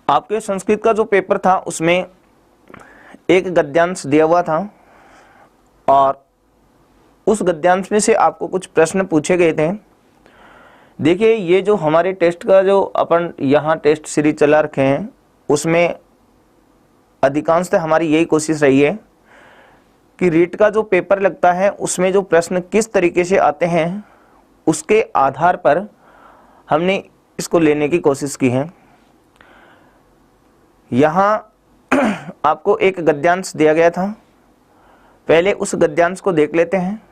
आपके संस्कृत का जो पेपर था उसमें एक गद्यांश दिया हुआ था और उस गद्यांश में से आपको कुछ प्रश्न पूछे गए थे। देखिए, ये जो हमारे टेस्ट का जो अपन यहाँ टेस्ट सीरीज चला रखे हैं उसमें अधिकांशतः हमारी यही कोशिश रही है कि रीट का जो पेपर लगता है उसमें जो प्रश्न किस तरीके से आते हैं उसके आधार पर हमने इसको लेने की कोशिश की है। यहाँ आपको एक गद्यांश दिया गया था, पहले उस गद्यांश को देख लेते हैं,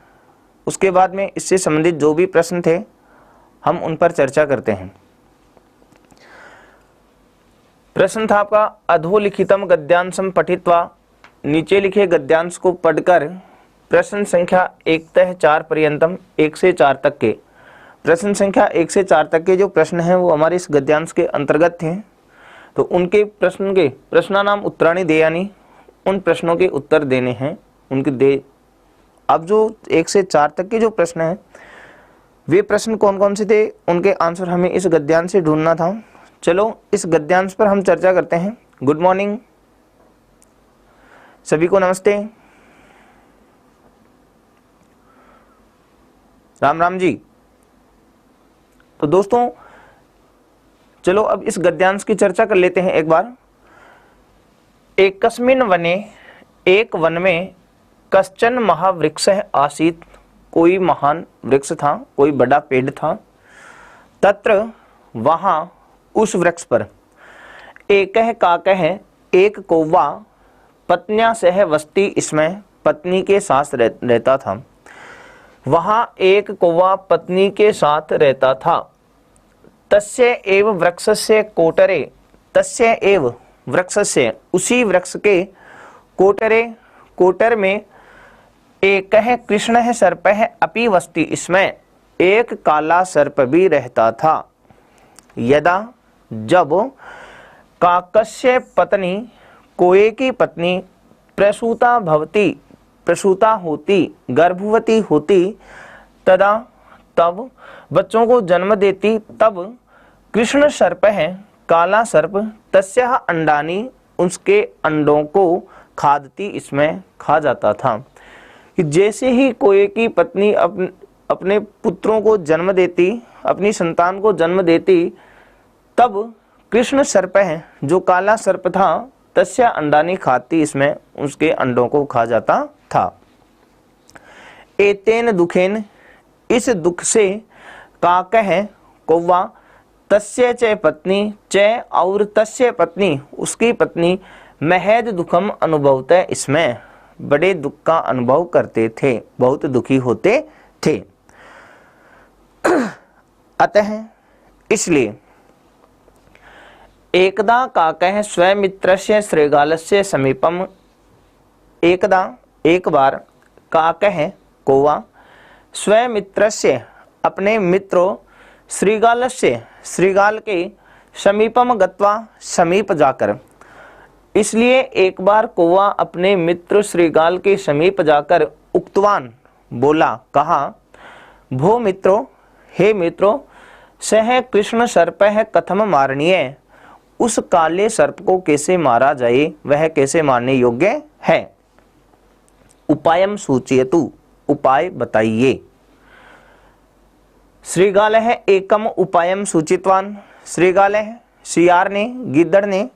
उसके बाद में इससे संबंधित जो भी प्रश्न थे हम उन पर चर्चा करते हैं। प्रश्न था आपका, अधोलिखितम गद्यांशम पठित्वा, नीचे लिखे गद्यांश को पढ़कर प्रश्न संख्या 1 से 4 पर्यंतम, 1 से 4 तक के प्रश्न संख्या 1 से 4 तक के जो प्रश्न हैं वो हमारे इस गद्यांश के अंतर्गत थे। तो उनके प्रश्न के प्रश्नानाम उत्तराणि देयानि, उन प्रश्नों के उत्तर देने हैं उनके दे। अब जो 1 से 4 तक के जो प्रश्न हैं वे प्रश्न कौन कौन से थे, उनके आंसर हमें इस गद्यांश से ढूंढना था। चलो इस गद्यांश पर हम चर्चा करते हैं। गुड मॉर्निंग सभी को, नमस्ते, राम राम जी। तो दोस्तों चलो अब इस गद्यांश की चर्चा कर लेते हैं एक बार। एकस्मिन् वने, एक वन में, कश्चन महावृक्षः आसीत्, कोई महान वृक्ष था, कोई बड़ा पेड़ था। तत्र वहाँ, उस वृक्ष पर, एकः काकः, एक कौवा, पत्न्या सह वसति, इसमें पत्नी के साथ रहता था। वहाँ एक कौवा पत्नी के साथ रहता था। तस्य एव वृक्षस्य कोटरे, तस्य एव वृक्षस्य, उसी वृक्ष के, कोटरे, कोटर में, एकः कृष्णः सर्पः अपि वसति, इसमें एक काला सर्प भी रहता था। यदा, जब, काकस्य पत्नी, कोए की पत्नी, प्रसूता भवति, प्रसूता होती, गर्भवती होती, तदा, तब, बच्चों को जन्म देती, तब, कृष्ण सर्प है, काला सर्प, तस्याः अंडानी, उसके अंडों को, खादती, इसमें खा जाता था। कि जैसे ही कोए की पत्नी अपने पुत्रों को जन्म देती, अपनी संतान को जन्म देती, तब कृष्ण सर्प है, जो काला सर्प था, तस्या अंडानी, खाती, इसमें उसके अंडों को खा जाता था। एतेन दुखेन, इस दुख से, काकः, कौवा, तस्य च पत्नी, च और तस्य पत्नी, उसकी पत्नी, महद दुखम अनुभवते, इसमें बड़े दुख का अनुभव करते थे, बहुत दुखी होते थे। अतः, इसलिए, एकदा काकः स्वमित्रस्य श्रृगालस्य समीपम, एकदा, एक बार, काकः, कौवा, स्वमित्रस्य, अपने मित्रों, श्रृगालस्य, श्रृगाल के, समीपम गत्वा, समीप जाकर, इसलिए एक बार कौवा अपने मित्र श्रृगाल के समीप जाकर, उक्तवान, बोला, कहा, भो मित्रो, हे मित्रों, सह कृष्ण सर्पः कथम मारणीय, उस काले सर्प को कैसे मारा जाए, वह कैसे मारने योग्य है। उपायम सूचयतु, उपाय बताइए। श्रृगालः एकम उपायम सूचितवान, श्रृगालः, सियार ने, गिद्दड़ ने,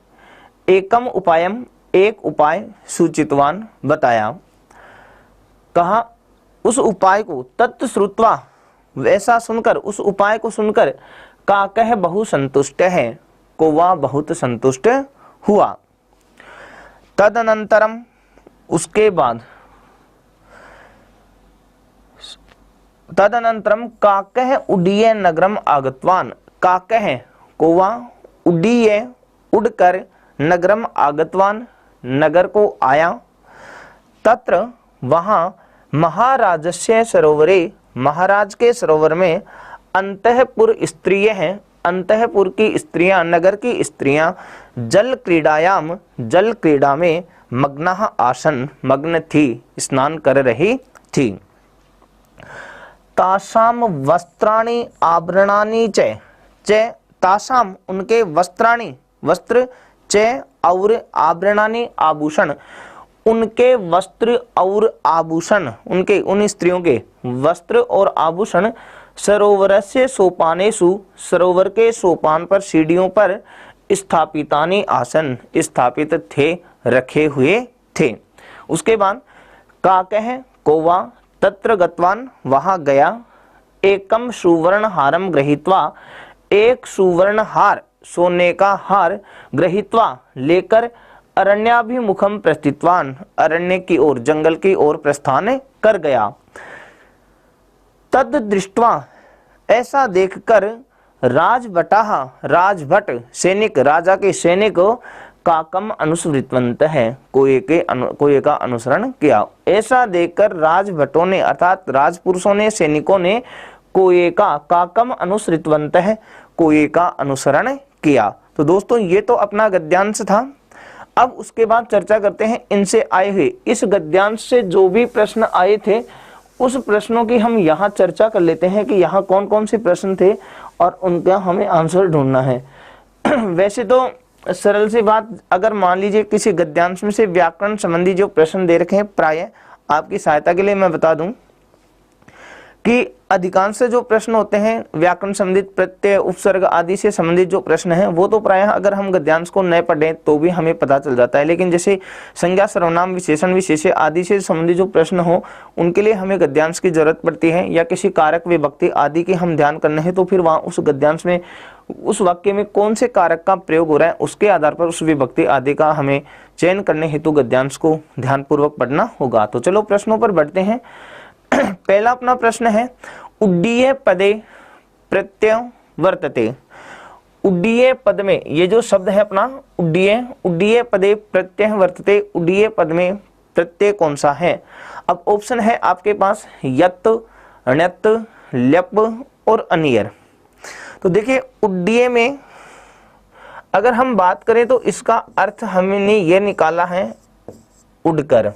एकम उपायम, एक उपाय, सूचितवान, बताया। कहा, उस उपाय को, तत् श्रुत्वा, वैसा सुनकर, उस उपाय को सुनकर, काकः बहु संतुष्ट है, कौवा बहुत संतुष्ट हुआ। तदनंतरम, उसके बाद, तदनंतरम काकः उड्डीय नगरम आगतवान, काकः, कौवा, उड्डीय, उड़कर, नगरम आगतवान, नगर को आया। तत्र, वहाँ, महाराजस्य सरोवरे, महाराज के सरोवर में, अंतःपुर स्त्रिय हैं, अंतःपुर की स्त्रियां, नगर की स्त्रियां, जल क्रीडायाम, जल क्रीड़ा में, मग्नः आसन, मग्न थी, स्नान कर रही थी। तासाम वस्त्राणि आभरणानि च, तासाम, उनके, वस्त्राणि, वस्त्र, च और आभरणानि आभूषण, उनके वस्त्र और आभूषण, उनके उन स्त्रियों के वस्त्र और आभूषण सरोवरस्य सोपानेषु, सरोवर के सोपान पर सीढ़ियों पर स्थापितानि आसन, स्थापित थे, रखे हुए थे। उसके बाद काकः कौवा तत्र गतवान, वहां गया, एकम सुवर्ण हारम गृहीत्वा, एक सुवर्ण हार, सोने का हार, गृहीत्वा, लेकर, अरण्याभिमुखम प्रस्थितवान, अरण्य की ओर, जंगल की ओर प्रस्थान कर गया। तद दृष्ट्वा, ऐसा देखकर, राजभटाः, राजभट सैनिक, राजा के सैनिक, काकम अनुसृतवंत है, कोए का अनुसरण किया। ऐसा देखकर राजभटों ने अर्थात राजपुरुषों ने, सैनिकों ने कोए का, काकम अनुसृतवंत है, कोए का अनुसरण किया। तो दोस्तों ये तो अपना गद्यांश था। अब उसके बाद चर्चा करते हैं इनसे आए हुए, इस गद्यांश से जो भी प्रश्न आए थे उस प्रश्नों की हम यहाँ चर्चा कर लेते हैं कि यहाँ कौन कौन से प्रश्न थे और उनका हमें आंसर ढूंढना है। वैसे तो सरल सी बात, अगर मान लीजिए किसी गद्यांश में से व्याकरण संबंधी जो प्रश्न दे रखे हैं, प्राय आपकी सहायता के लिए मैं बता दूं कि अधिकांश जो प्रश्न होते हैं व्याकरण संबंधित, प्रत्यय, उपसर्ग आदि से संबंधित जो प्रश्न हैं वो तो प्रायः अगर हम गद्यांश को न पढ़ें तो भी हमें पता चल जाता है। लेकिन जैसे संज्ञा, सर्वनाम, विशेषण, विशेष्य आदि से संबंधित जो प्रश्न हो उनके लिए हमें गद्यांश की जरूरत पड़ती है, या किसी कारक, विभक्ति आदि के हम ध्यान करने हैं तो फिर वहाँ उस गद्यांश में, उस वाक्य में कौन से कारक का प्रयोग हो रहा है उसके आधार पर उस विभक्ति आदि का हमें चयन करने हेतु गद्यांश को ध्यानपूर्वक पढ़ना होगा। तो चलो प्रश्नों पर बढ़ते हैं। पहला अपना प्रश्न है, उड्डीय पदे प्रत्यय वर्तते। उड्डीय पद में, ये जो शब्द है अपना उड्डीय, उड्डीय पदे प्रत्यय वर्तते, उड्डीय पद में प्रत्यय कौन सा है? अब ऑप्शन है आपके पास यत, ण्यत, ल्यप और अनियर। तो देखिए उड्डीय में अगर हम बात करें तो इसका अर्थ हमने ये निकाला है उड़कर।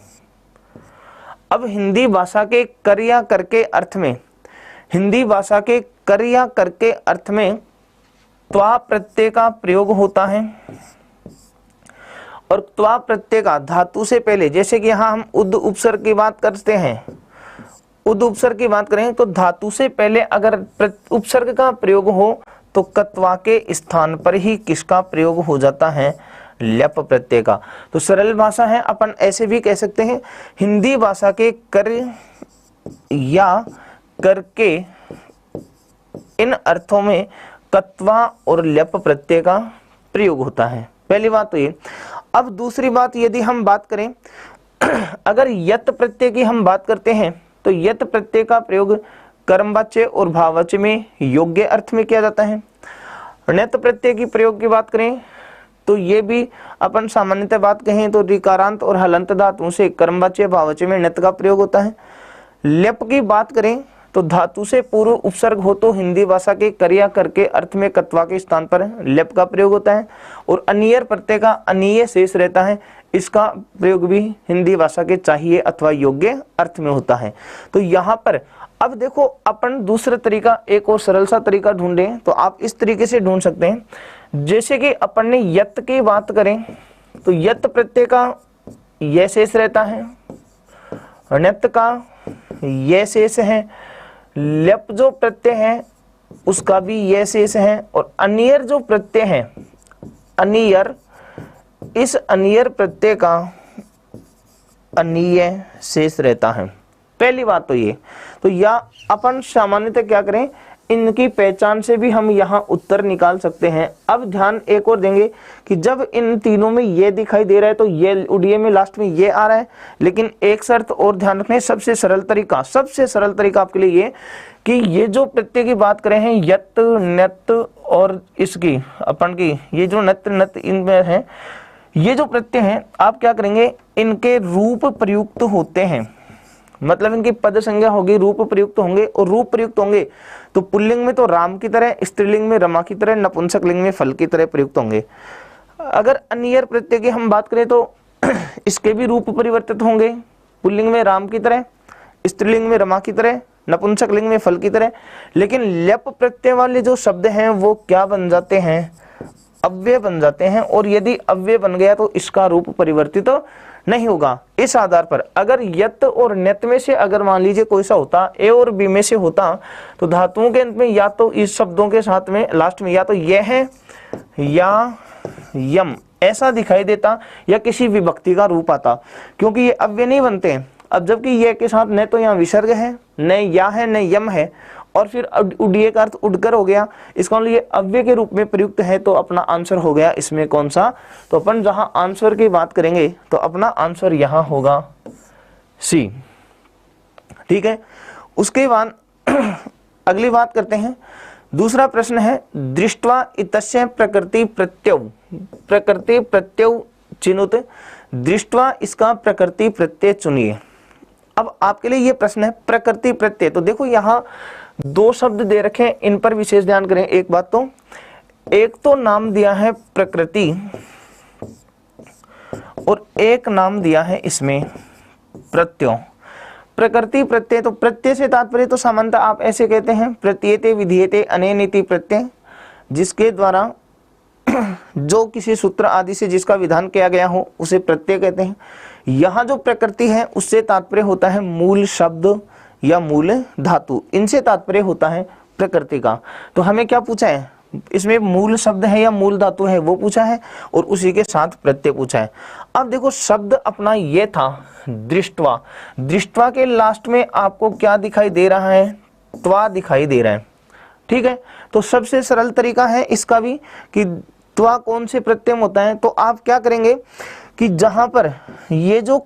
अब हिंदी भाषा के कर्या करके अर्थ में, हिंदी भाषा के कर्या करके अर्थ में त्वा प्रत्यय का प्रयोग होता है, और त्वा प्रत्यय का धातु से पहले, जैसे कि यहाँ हम उद उपसर्ग की बात करते हैं, उद उपसर्ग की बात करें तो धातु से पहले अगर उपसर्ग का प्रयोग हो तो कत्वा के स्थान पर ही किसका प्रयोग हो जाता है? ल्यप प्रत्यय का। तो सरल भाषा है, अपन ऐसे भी कह सकते हैं हिंदी भाषा के कर या करके इन अर्थों में कत्वा और ल्यप प्रत्यय का प्रयोग होता है। पहली बात तो ये। अब दूसरी बात, यदि हम बात करें अगर यत प्रत्यय की हम बात करते हैं तो यत प्रत्यय का प्रयोग कर्मवाच्य और भाववाच्य में योग्य अर्थ में किया जाता है। ण्यत प्रत्यय की प्रयोग की बात करें तो ये भी अपन सामान्यतः बात कहें तो ऋकारांत और हलंत धातुओं से कर्मवाच्य, भाववाच्य में ण्यत का प्रयोग होता है। ल्यप की बात करें तो धातु से पूर्व उपसर्ग हो तो हिंदी भाषा के कर्या करके अर्थ में कत्वा के स्थान पर ल्यप का प्रयोग होता है, और अनियर प्रत्यय का अनीय शेष रहता है, इसका प्रयोग भी हिंदी भाषा के चाहिए अथवा योग्य अर्थ में होता है। तो यहाँ पर अब देखो अपन दूसरा तरीका, एक और सरल सा तरीका ढूंढें तो आप इस तरीके से ढूंढ सकते हैं। जैसे कि अपन ने यत की बात करें तो यत प्रत्यय का यह शेष रहता है, ण्यत का यह शेष है, ल्यप जो प्रत्यय है उसका भी यह शेष है, और अनियर जो प्रत्यय है अनियर, इस अनियर प्रत्यय का अनीय शेष रहता है। पहली बात तो ये। तो या अपन सामान्यतः क्या करें, इनकी पहचान से भी हम यहाँ उत्तर निकाल सकते हैं। अब ध्यान एक और देंगे कि जब इन तीनों में ये दिखाई दे रहा है तो ये उड़िए में लास्ट में ये आ रहा है, लेकिन एक शर्त और ध्यान रखना है, सबसे सरल तरीका आपके लिए ये कि ये जो प्रत्यय की बात करें हैं यत, ण्यत और इसकी अपन की ये जो नत नत इनमें है, ये जो प्रत्यय हैं आप क्या करेंगे, इनके रूप प्रयुक्त होते हैं, मतलब इनकी पद संज्ञा होगी, रूप प्रयुक्त होंगे, और रूप प्रयुक्त होंगे तो पुल्लिंग में तो राम की तरह, स्त्रीलिंग में रमा की तरह, नपुंसक लिंग में फल की तरह प्रयुक्त होंगे। अगर अनियर प्रत्यय की हम बात करें तो इसके भी रूप परिवर्तित होंगे, पुल्लिंग में राम की तरह, स्त्रीलिंग में रमा की तरह, नपुंसक लिंग में फल की तरह। लेकिन ल्यप प्रत्यय वाले जो शब्द हैं वो क्या बन जाते हैं, अव्यय बन जाते हैं, और यदि अव्यय बन गया तो इसका रूप परिवर्तित तो नहीं होगा। इस आधार पर अगर यत और न्यत में से अगर मान लीजिए कोई सा होता, ए और बी में से होता, तो धातुओं के अंत में या तो इस शब्दों के साथ में लास्ट में या तो यह है या यम ऐसा दिखाई देता, या किसी विभक्ति का रूप आता, क्योंकि ये अव्यय नहीं बनते हैं। अब जबकि ये के साथ न तो यहाँ विसर्ग है, न या है, न यम है, और फिर उड़िए का अर्थ उड़कर हो गया, इसका मतलब ये अव्यय के रूप में प्रयुक्त है, तो अपना आंसर हो गया इसमें कौन सा। तो अपन जहां आंसर की बात करेंगे तो अपना आंसर यहां होगा सी। ठीक है, उसके बाद अगली बात करते हैं। दूसरा प्रश्न है दृष्ट्वा इतस्य प्रकृति प्रत्यय, प्रकृति प्रत्यय चिनुत, दृष्ट्वा इसका प्रकृति प्रत्यय चुनिए। अब आपके लिए ये प्रश्न है प्रकृति प्रत्यय, तो देखो यहाँ दो शब्द दे रखे हैं, इन पर विशेष ध्यान करें। एक बात तो, एक तो नाम दिया है प्रकृति और एक नाम दिया है इसमें प्रत्यय। प्रकृति प्रत्यय, तो प्रत्यय से तात्पर्य तो सामान्यतः आप ऐसे कहते हैं प्रत्येते विधीयते अनेनिति प्रत्यय, जिसके द्वारा जो किसी सूत्र आदि से जिसका विधान किया गया हो उसे प्रत्यय कहते हैं। यहाँ जो प्रकृति है उससे तात्पर्य होता है मूल शब्द या मूल धातु, इनसे तात्पर्य होता है प्रकृति का। तो हमें क्या पूछा है इसमें, मूल शब्द है या मूल धातु है वो पूछा है, और उसी के साथ प्रत्यय पूछा है। अब देखो शब्द अपना ये था दृष्ट्वा, दृष्ट्वा के लास्ट में आपको क्या दिखाई दे रहा है, त्वा दिखाई दे रहा है। ठीक है, तो सबसे सरल तरीका है इसका भी कि त्वा कौन से प्रत्यय में होता है, तो आप क्या करेंगे कि जहां पर ये जो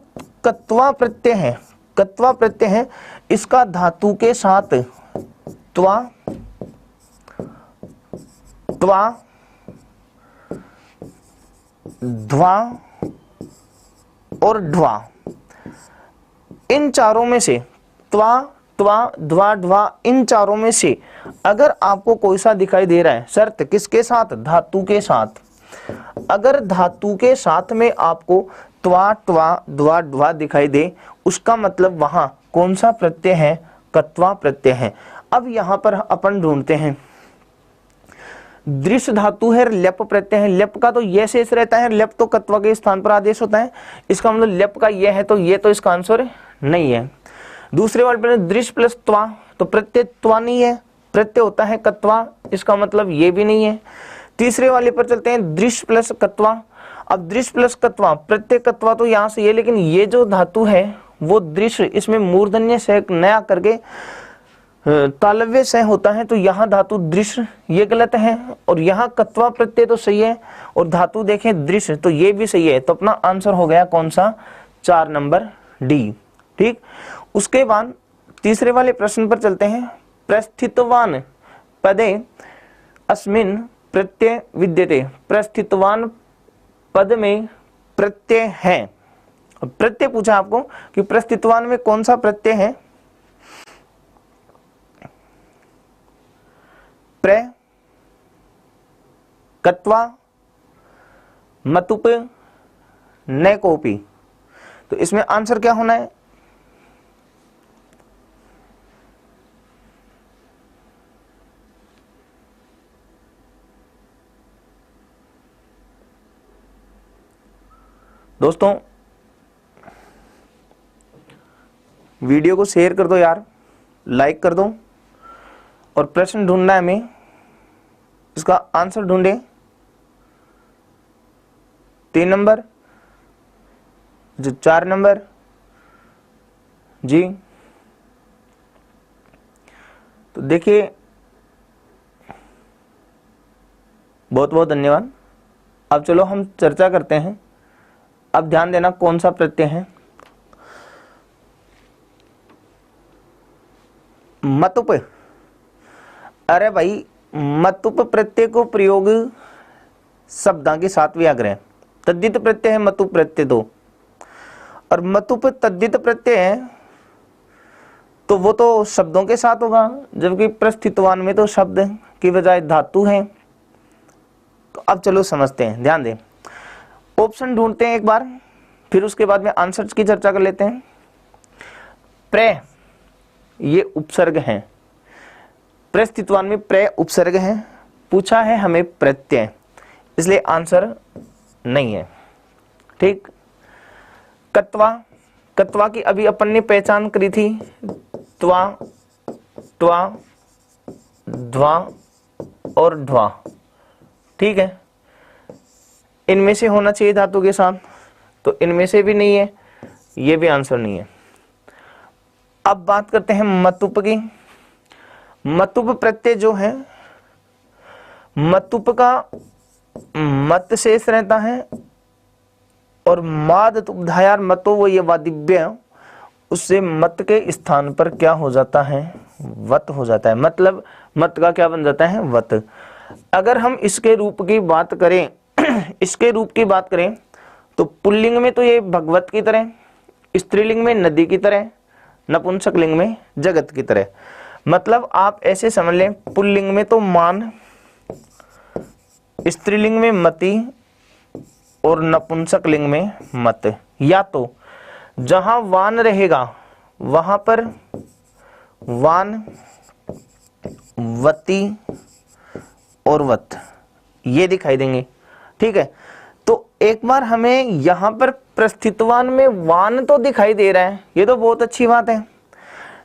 कत्वा प्रत्यय है, कत्वा प्रत्यय है, इसका धातु के साथ त्वा, त्वा, ध्वा और ढ्वा, इन चारों में से त्वा, त्वा, ध्वा, ढ्वा, इन चारों में से अगर आपको कोई सा दिखाई दे रहा है, शर्त किसके साथ, धातु के साथ, अगर धातु के साथ में आपको त्वा, ट्वा, ध्वा, ढ्वा दिखाई दे, उसका मतलब वहां कौन सा प्रत्यय है, कत्वा प्रत्यय है। अब यहां पर अपन ढूंढते हैं, दृश्य धातु है, ल्यप प्रत्यय है, ल्यप का तो ये शेष रहता है, ल्यप तो कत्वा के स्थान पर आदेश होता है, इसका मतलब ल्यप का ये है, तो ये तो इसका आंसर नहीं है। दूसरे वाले पर दृश्य प्लस त्वा, तो प्रत्यय त्वा नहीं है, प्रत्यय होता है कत्वा, इसका मतलब ये भी नहीं है। तीसरे वाले पर चलते हैं दृश्य प्लस कत्वा। अब दृश्य प्लस कत्वा, प्रत्यय कत्वा तो यहाँ से ये, लेकिन ये जो धातु है वो दृश्य, इसमें मूर्धन्य से नया करके तालव्य से होता है, तो यहाँ धातु दृश्य ये गलत है, और यहाँ कत्वा प्रत्यय तो सही है, और धातु देखें दृश्य तो ये भी सही है। तो अपना आंसर हो गया कौन सा, 4 नंबर डी। ठीक, उसके बाद तीसरे वाले प्रश्न पर चलते हैं। प्रस्थितवान पदे अस्मिन प्रत्यय विद्यते, प्रस्थितवान पद में प्रत्यय है। प्रत्यय पूछा आपको कि प्रस्थितवान में कौन सा प्रत्यय है, प्र, कत्वा, मतुप, न कोपी, तो इसमें आंसर क्या होना है, दोस्तों वीडियो को शेयर कर दो यार, लाइक कर दो, और प्रश्न ढूंढना है हमें, इसका आंसर ढूंढे। 3 नंबर, जो 4 नंबर जी। तो देखिए बहुत बहुत धन्यवाद। अब चलो हम चर्चा करते हैं। अब ध्यान देना कौन सा प्रत्यय है, मतुप। अरे भाई मतुप प्रत्यय को प्रयोग शब्दां के साथ व्याग्रह, तद्धित प्रत्यय है मतुप प्रत्यय दो, और मतुप तद्धित प्रत्यय है तो वो तो शब्दों के साथ होगा, जबकि प्रस्थितवान में तो शब्द की बजाय धातु है। तो अब चलो समझते हैं, ध्यान दें। ऑप्शन ढूंढते हैं एक बार, फिर उसके बाद में आंसर्स की चर्चा कर लेते हैं। प्र, ये उपसर्ग है, प्रस्थितवान में प्र उपसर्ग है। पूछा है हमें प्रत्यय, इसलिए आंसर नहीं है। ठीक। कत्वा, कत्वा की अभी अपन ने पहचान करी थी, त्वा, ट्वा, ध्वा और ध्वा। ठीक है, इनमें से होना चाहिए धातु के साथ, तो इनमें से भी नहीं है, ये भी आंसर नहीं है। अब बात करते हैं मतुप की। मतुप प्रत्यय जो है, मतुप का मत शेष रहता है और माद तुब्धायार मतो वो ये वादिव्य, उससे मत के स्थान पर क्या हो जाता है, वत हो जाता है। मतलब मत का क्या बन जाता है, वत। अगर हम इसके रूप की बात करें इसके रूप की बात करें तो पुल्लिंग में तो ये भगवत की तरह, स्त्रीलिंग में नदी की तरह, नपुंसक लिंग में जगत की तरह। मतलब आप ऐसे समझ लें, पुल्लिंग में तो मान, स्त्रीलिंग में मति और नपुंसक लिंग में मत। या तो जहां वान रहेगा वहां पर वान, वती और वत ये दिखाई देंगे। ठीक है, तो एक बार हमें यहां पर प्रस्थितवान में वान तो दिखाई दे रहा है, ये तो बहुत अच्छी बात है,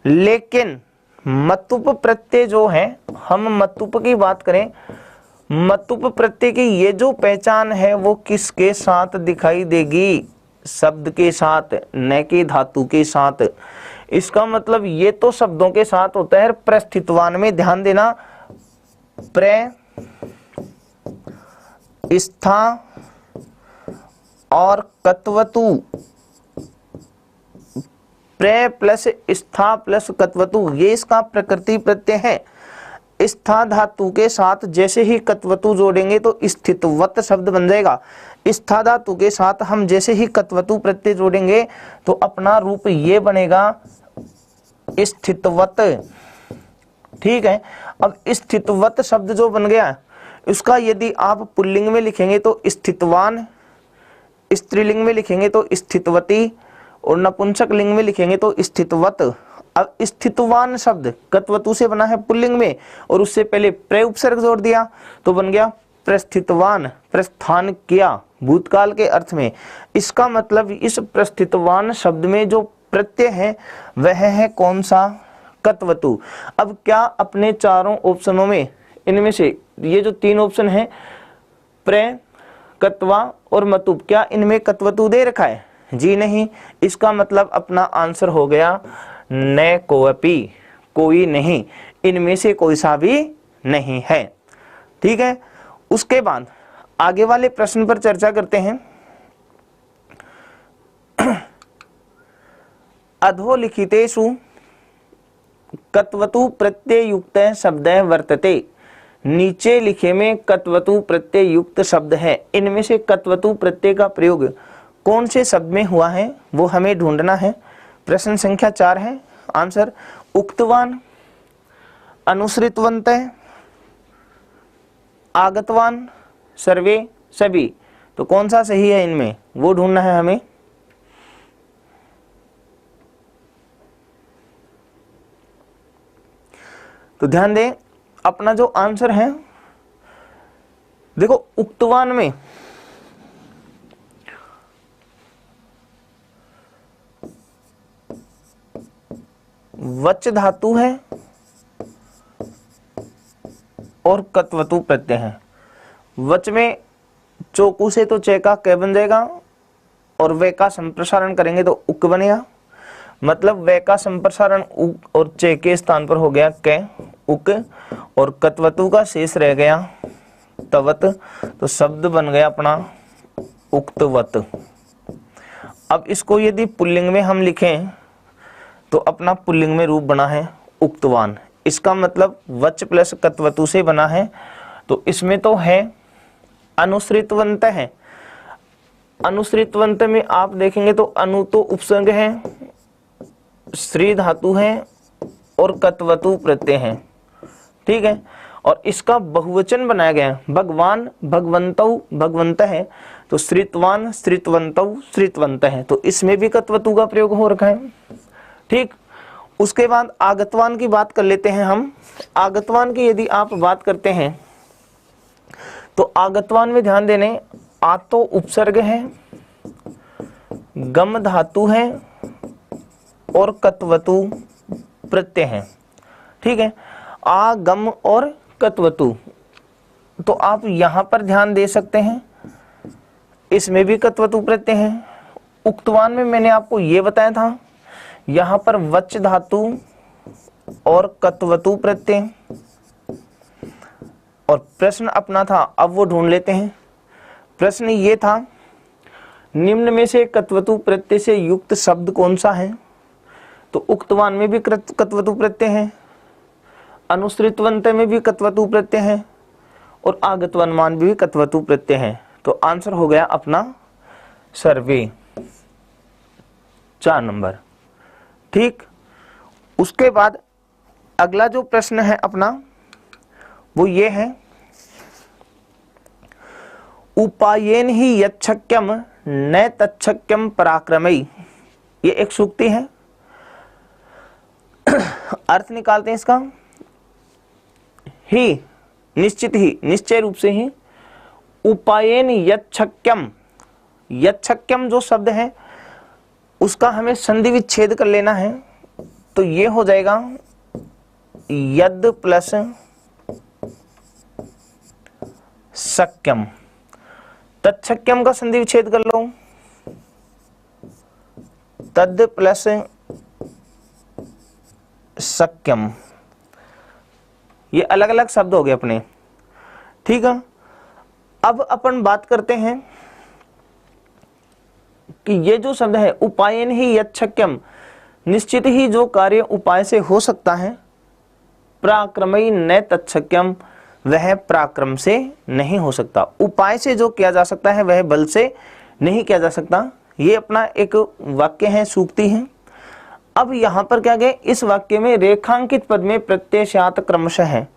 लेकिन मतुप प्रत्यय जो है, हम मतुप की बात करें, मतुप प्रत्यय की ये जो पहचान है वो किसके साथ दिखाई देगी, शब्द के साथ, न कि धातु के साथ। इसका मतलब ये तो शब्दों के साथ होता है। प्रस्थितवान में ध्यान देना, प्र, स्था और कत्वतु, प्र प्लस स्था प्लस कत्वतु, ये इसका प्रकृति प्रत्यय है। स्था धातु के साथ जैसे ही कत्वतु जोड़ेंगे तो स्थितवत शब्द बन जाएगा। स्था धातु के साथ हम जैसे ही कत्वतु प्रत्यय जोड़ेंगे तो अपना रूप ये बनेगा स्थितवत। ठीक है, अब स्थितवत शब्द जो बन गया, उसका यदि आप पुल्लिंग में लिखेंगे तो स्थितवान, स्त्रीलिंग में लिखेंगे तो स्थितवती और नपुंसक लिंग में लिखेंगे तो स्थितवत। अब स्थितवान शब्द कत्वतु से बना है पुल्लिंग में और उससे पहले प्र उपसर्ग जोड़ दिया तो बन गया प्रस्थितवान, प्रस्थान किया भूतकाल के अर्थ में। इसका मतलब इस प्रस्थितवान शब्द में जो प्रत्यय है वह है कौन सा, कत्वतु। अब क्या अपने चारों ऑप्शनों में इनमें से ये जो तीन ऑप्शन है, प्र, कत्वा और मतुप, क्या इनमें कत्वतु दे रखा है? जी नहीं। इसका मतलब अपना आंसर हो गया न कोअपि, कोई नहीं, इनमें से कोई सा भी नहीं है। ठीक है, उसके बाद आगे वाले प्रश्न पर चर्चा करते हैं। अधोलिखितेषु कत्वतु प्रत्यय युक्त शब्द वर्तते, नीचे लिखे में कत्वतु प्रत्यय युक्त शब्द है, इनमें से कत्वतु प्रत्यय का प्रयोग कौन से शब्द में हुआ है वो हमें ढूंढना है। प्रश्न संख्या 4 है। आंसर उक्तवान, अनुसृतवंत, आगतवान, सर्वे, सभी। तो कौन सा सही है इनमें वो ढूंढना है हमें। तो ध्यान दें, अपना जो आंसर है, देखो उक्तवान में वच धातु है और कत्वतु प्रत्यय है। वच में चोकू से तो चे का क बन जाएगा और वे का संप्रसारण करेंगे तो उक बनेगा। मतलब वे का संप्रसारण उक और चे के स्थान पर हो गया क, उक, और कत्वतु का शेष रह गया तवत, तो शब्द बन गया अपना उक्तवत। अब इसको यदि पुल्लिंग में हम लिखें तो अपना पुल्लिंग में रूप बना है उक्तवान। इसका मतलब वच प्लस कत्वतु से बना है, तो इसमें तो है अनुसृतवंत है। अनुसृतवंत में आप देखेंगे तो अनु तो उपसर्ग है, श्री धातु है और कत्वतु प्रत्यय है। ठीक है, और इसका बहुवचन बनाया गया है, भगवान, भगवंतौ, भगवंत है, तो श्रितवान, श्रितवंतौ, श्रितवंत है, तो इसमें भी कत्वतु का प्रयोग हो रखा है। ठीक, उसके बाद आगतवान की बात कर लेते हैं हम। आगतवान की यदि आप बात करते हैं तो आगतवान में ध्यान देने, आ तो उपसर्ग है, गम धातु है और कत्वतु प्रत्यय है। ठीक है, आ गम और कत्वतु। तो आप यहां पर ध्यान दे सकते हैं, इसमें भी कत्वतु प्रत्यय है। उक्तवान में मैंने आपको ये बताया था, यहां पर वच धातु और कत्वतु प्रत्यय। और प्रश्न अपना था, अब वो ढूंढ लेते हैं। प्रश्न ये था, निम्न में से कत्वतु प्रत्यय से युक्त शब्द कौन सा है? तो उक्तवान में भी कत्वतु प्रत्यय है, अनुसृतवंत में भी कत्वतु प्रत्यय है और आगतवनमान भी कत्वतु प्रत्यय है। तो आंसर हो गया अपना सर्वे, 4 नंबर। ठीक, उसके बाद अगला जो प्रश्न है अपना वो ये है, उपायेन ही यच्छक्यम न तच्छक्यम पराक्रमई। ये एक सूक्ति है, अर्थ निकालते हैं इसका। ही निश्चित ही, निश्चय रूप से ही, उपायेन यच्छक्यम, यच्छक्यम जो शब्द है उसका हमें संधि विच्छेद कर लेना है। तो ये हो जाएगा यद प्लस सक्यम। तत्सक्यम का संधि विच्छेद कर लो, तद प्लस सक्यम। ये अलग अलग शब्द हो गए अपने। ठीक है, अब अपन बात करते हैं कि ये जो शब्द है उपायन ही यच्छक्यम, निश्चित ही जो कार्य उपाय से हो सकता है, पराक्रमई न तत्सक्यम, वह पराक्रम से नहीं हो सकता। उपाय से जो किया जा सकता है वह बल से नहीं किया जा सकता। ये अपना एक वाक्य है, सूक्ति है। अब यहाँ पर क्या गए, इस वाक्य में रेखांकित पद में प्रत्ययशात क्रमशः है।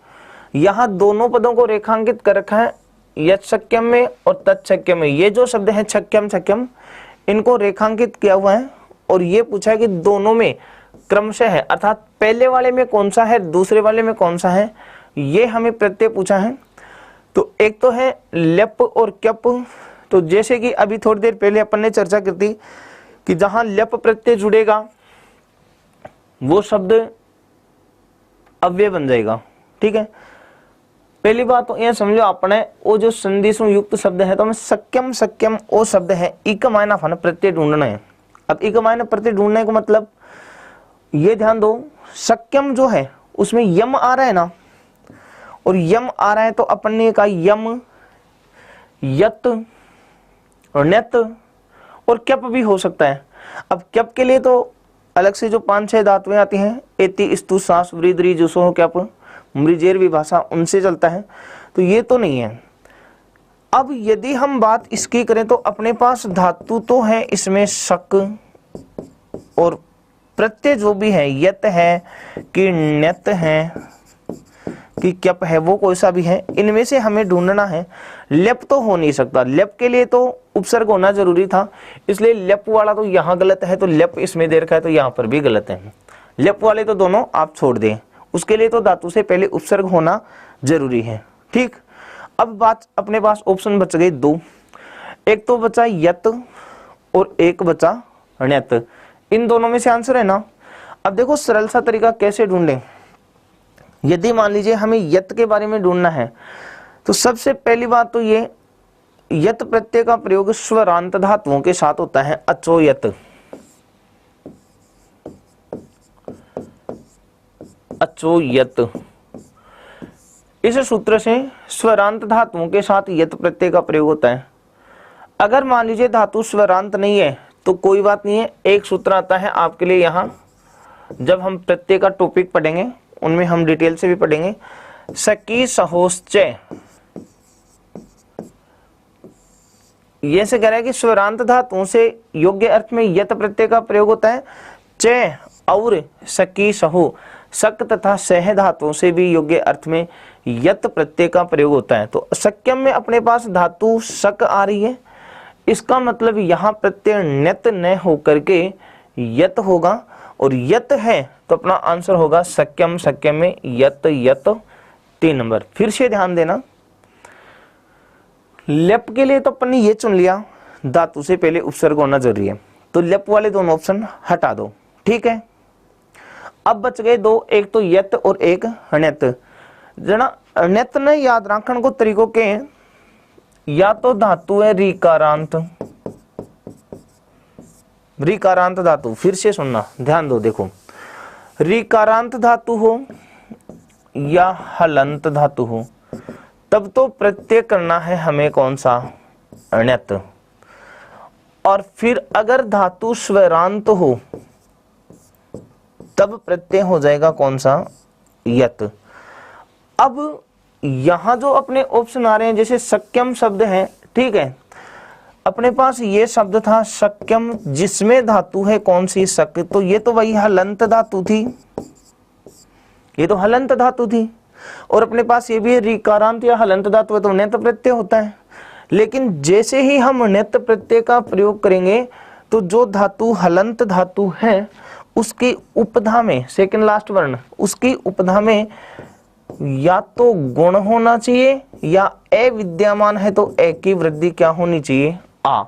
यहाँ दोनों पदों को रेखांकित कर रखा है, यच्छक्यम में और तत्सक्यम में। ये जो शब्द है छक्यम छक्यम, इनको रेखांकित किया हुआ है और ये पूछा है कि दोनों में क्रमशः है, अर्थात पहले वाले में कौन सा है, दूसरे वाले में कौन सा है, ये हमें प्रत्यय पूछा है। तो एक तो है ल्यप और क्यप। तो जैसे कि अभी थोड़ी देर पहले अपन ने चर्चा की थी कि जहां ल्यप प्रत्यय जुड़ेगा वो शब्द अव्यय बन जाएगा। ठीक है, पहली बात तो यह समझो, आपने वो जो संधि से युक्त शब्द है तो हमें सक्यम सक्यम वो शब्द है, इक मायना फन प्रत्यय ढूंढना है। अब इक मायना प्रत्यय ढूंढने को मतलब ये ध्यान दो, सक्यम जो है उसमें यम आ रहा है ना, और यम आ रहा है तो अपन ने कहा यम, यत और नेत और क्यप भी हो सकता है। अब क्यप के लिए तो अलग से जो 5-6 धातुएं आती हैं, एति स्तु सांस वृद्रि जुसो क्यप मृजेर विभाषा, उनसे चलता है, तो ये तो नहीं है। अब यदि हम बात इसकी करें तो अपने पास धातु तो है इसमें शक, और प्रत्यय जो भी है, यत है कि ण्यत है कि क्यप है, वो कोई सा भी है, इनमें से हमें ढूंढना है। लेप तो हो नहीं सकता, लेप के लिए तो उपसर्ग होना जरूरी था, इसलिए लेप वाला तो यहाँ गलत है, तो लेप इसमें दे रखा है तो यहाँ पर भी गलत है। लेप वाले तो दोनों आप छोड़ दें, उसके लिए तो धातु से पहले उपसर्ग होना जरूरी है। ठीक, अब बात अपने पास ऑप्शन बच गए 2, एक तो बचा यत और एक बचा ण्यत। इन दोनों में से आंसर है ना। अब देखो सरल सा तरीका कैसे ढूंढें। यदि मान लीजिए हमें यत के बारे में ढूंढना है तो सबसे पहली बात तो ये, यत प्रत्यय का प्रयोग स्वरांत धातुओं के साथ होता है, अचो यत, अचो यत। इस सूत्र से स्वरांत धातुओं के साथ यत प्रत्यय का प्रयोग होता है। अगर मान लीजिए धातु स्वरांत नहीं है तो कोई बात नहीं है, एक सूत्र आता है आपके लिए यहाँ, जब हम प्रत्यय का टॉपिक पढ़ेंगे उनमें हम डिटेल से भी पढ़ेंगे। सकी सहोश्चय, ये से कह रहा है कि स्वरांत धातुओं से योग्य अर्थ में यत प्रत्यय का प्रयोग होता है। च और सकी सहो, सक तथा सह धातुओं से भी योग्य अर्थ में यत प्रत्यय का प्रयोग होता है। तो सक्यम में अपने पास धातु सक आ रही है, इसका मतलब यहाँ प्रत्यय ण्यत न होकर के यत होगा, और यत है तो अपना आंसर होगा सक्यम। सक्यम में यत यत 3 नंबर। फिर से ध्यान देना, लेप के लिए तो अपन ने ये चुन लिया, धातु से पहले उपसर्ग होना जरूरी है, तो लेप वाले दोनों ऑप्शन हटा दो। ठीक है, अब बच गए दो, एक तो यत और एक ण्यत। जना ण्यत ने याद रखने को तरीकों के, या तो धातु है रीकारांत, रीकारांत धातु, फिर से सुनना ध्यान दो, देखो रीकारांत धातु हो या हलंत धातु हो, तब तो प्रत्यय करना है हमें कौन सा, ण्यत। और फिर अगर धातु स्वरांत हो तब प्रत्यय हो जाएगा कौन सा, यत। अब यहां जो अपने ऑप्शन आ रहे हैं, जैसे सक्यम शब्द है, ठीक है, अपने पास ये शब्द था सक्यम, जिसमें धातु है कौन सी, शक, तो ये तो वही हलंत धातु थी, ये तो हलंत धातु थी। और अपने पास ये भी है रीकारांत या हलंत धातु है, तो ण्यत प्रत्यय होता है। लेकिन जैसे ही हम ण्यत प्रत्यय का प्रयोग करेंगे तो जो धातु हलंत धातु है उसकी उपधा में, सेकंड लास्ट वर्ण, उसकी उपधा में या तो गुण होना चाहिए या ए विद्यमान है तो ए की वृद्धि क्या होनी चाहिए, आ।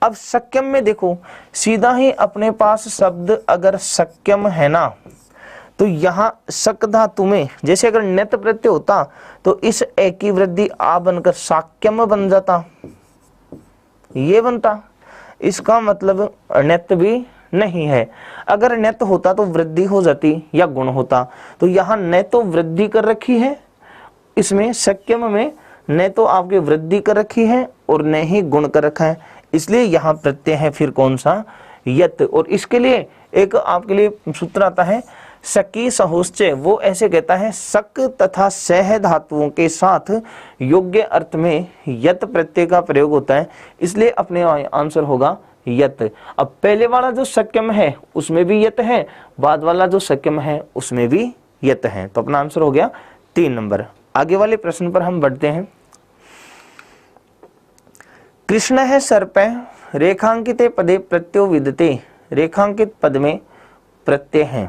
अब सक्यम में देखो, सीधा ही अपने पास शब्द अगर सक्यम है ना, तो यहाँ शक धातु में जैसे अगर ण्यत प्रत्यय होता तो इस ए की वृद्धि आ बनकर साक्यम बन जाता, ये बनता। इसका मतलब ण्यत भी नहीं है। अगर ण्यत होता तो वृद्धि हो जाती या गुण होता, तो यहाँ न तो वृद्धि कर रखी है, इसमें सक्यम में न तो आपकी वृद्धि कर रखी है और न ही गुण कर रखा है, इसलिए यहाँ प्रत्यय है फिर कौन सा, यत। और इसके लिए एक आपके लिए सूत्र आता है सकी सहोश्चय, वो ऐसे कहता है सक तथा सह धातुओं के साथ योग्य अर्थ में यत प्रत्यय का प्रयोग होता है, इसलिए अपने आंसर होगा यत। अब पहले वाला जो सक्यम है उसमें भी यत है, बाद वाला जो सक्यम है उसमें भी यत है, तो अपना आंसर हो गया 3 नंबर। आगे वाले प्रश्न पर हम बढ़ते हैं। कृष्ण है सर्पे रेखांकिते पदे प्रत्यो विदते, रेखांकित पद में प्रत्यय है।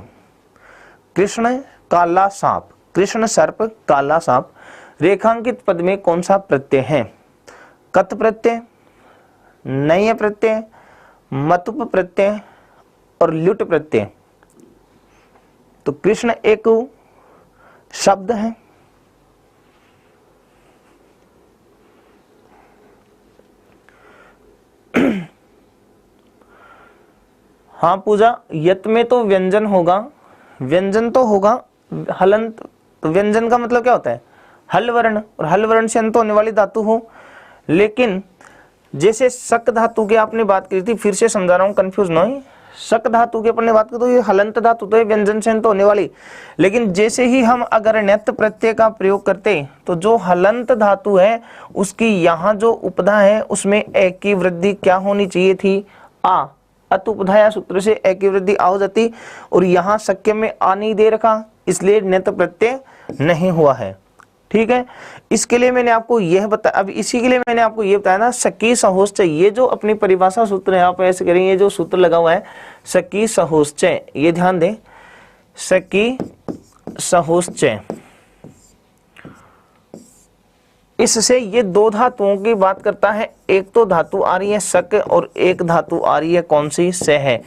कृष्ण काला सांप, कृष्ण सर्प काला सांप, रेखांकित पद में कौन सा प्रत्यय है, कत प्रत्यय, नय प्रत्यय, मतुप प्रत्यय और ल्युट प्रत्यय। तो कृष्ण एक शब्द है, हाँ पूजा, यत में तो व्यंजन होगा, व्यंजन तो होगा, हलंत, तो व्यंजन का मतलब क्या होता है, हल वर्ण, और हल वर्ण से अंत होने वाली धातु हो। लेकिन जैसे शक धातु की आपने बात की थी, फिर से समझा रहा हूं, कंफ्यूज ना हो, शक धातु की अपने बात की तो ये हलंत धातु तो है, व्यंजन से अंत होने वाली। लेकिन जैसे ही हम अगर ण्यत प्रत्यय का प्रयोग करते तो जो हलंत धातु है उसकी यहाँ जो उपधा है उसमें ए की वृद्धि क्या होनी चाहिए थी, आ। अतुपधाया सूत्र से ए की वृद्धि आ हो जाती, और यहाँ सक्य में आ नहीं दे रखा, इसलिए ण्यत प्रत्यय नहीं हुआ है। ठीक है, इसके लिए मैंने आपको यह बताया, अब इसी के लिए मैंने आपको यह बताया ना सकी सहोश्चय, ये जो अपनी परिभाषा सूत्र है आप ऐसे करेंगे, ये जो सूत्र लगा हुआ है सकी सहोश्चय, ये ध्यान दें, सकी सहोश्चय, इससे ये दो धातुओं की बात करता है। एक तो धातु आ रही है शक और एक धातु आ रही है कौन सी, सह।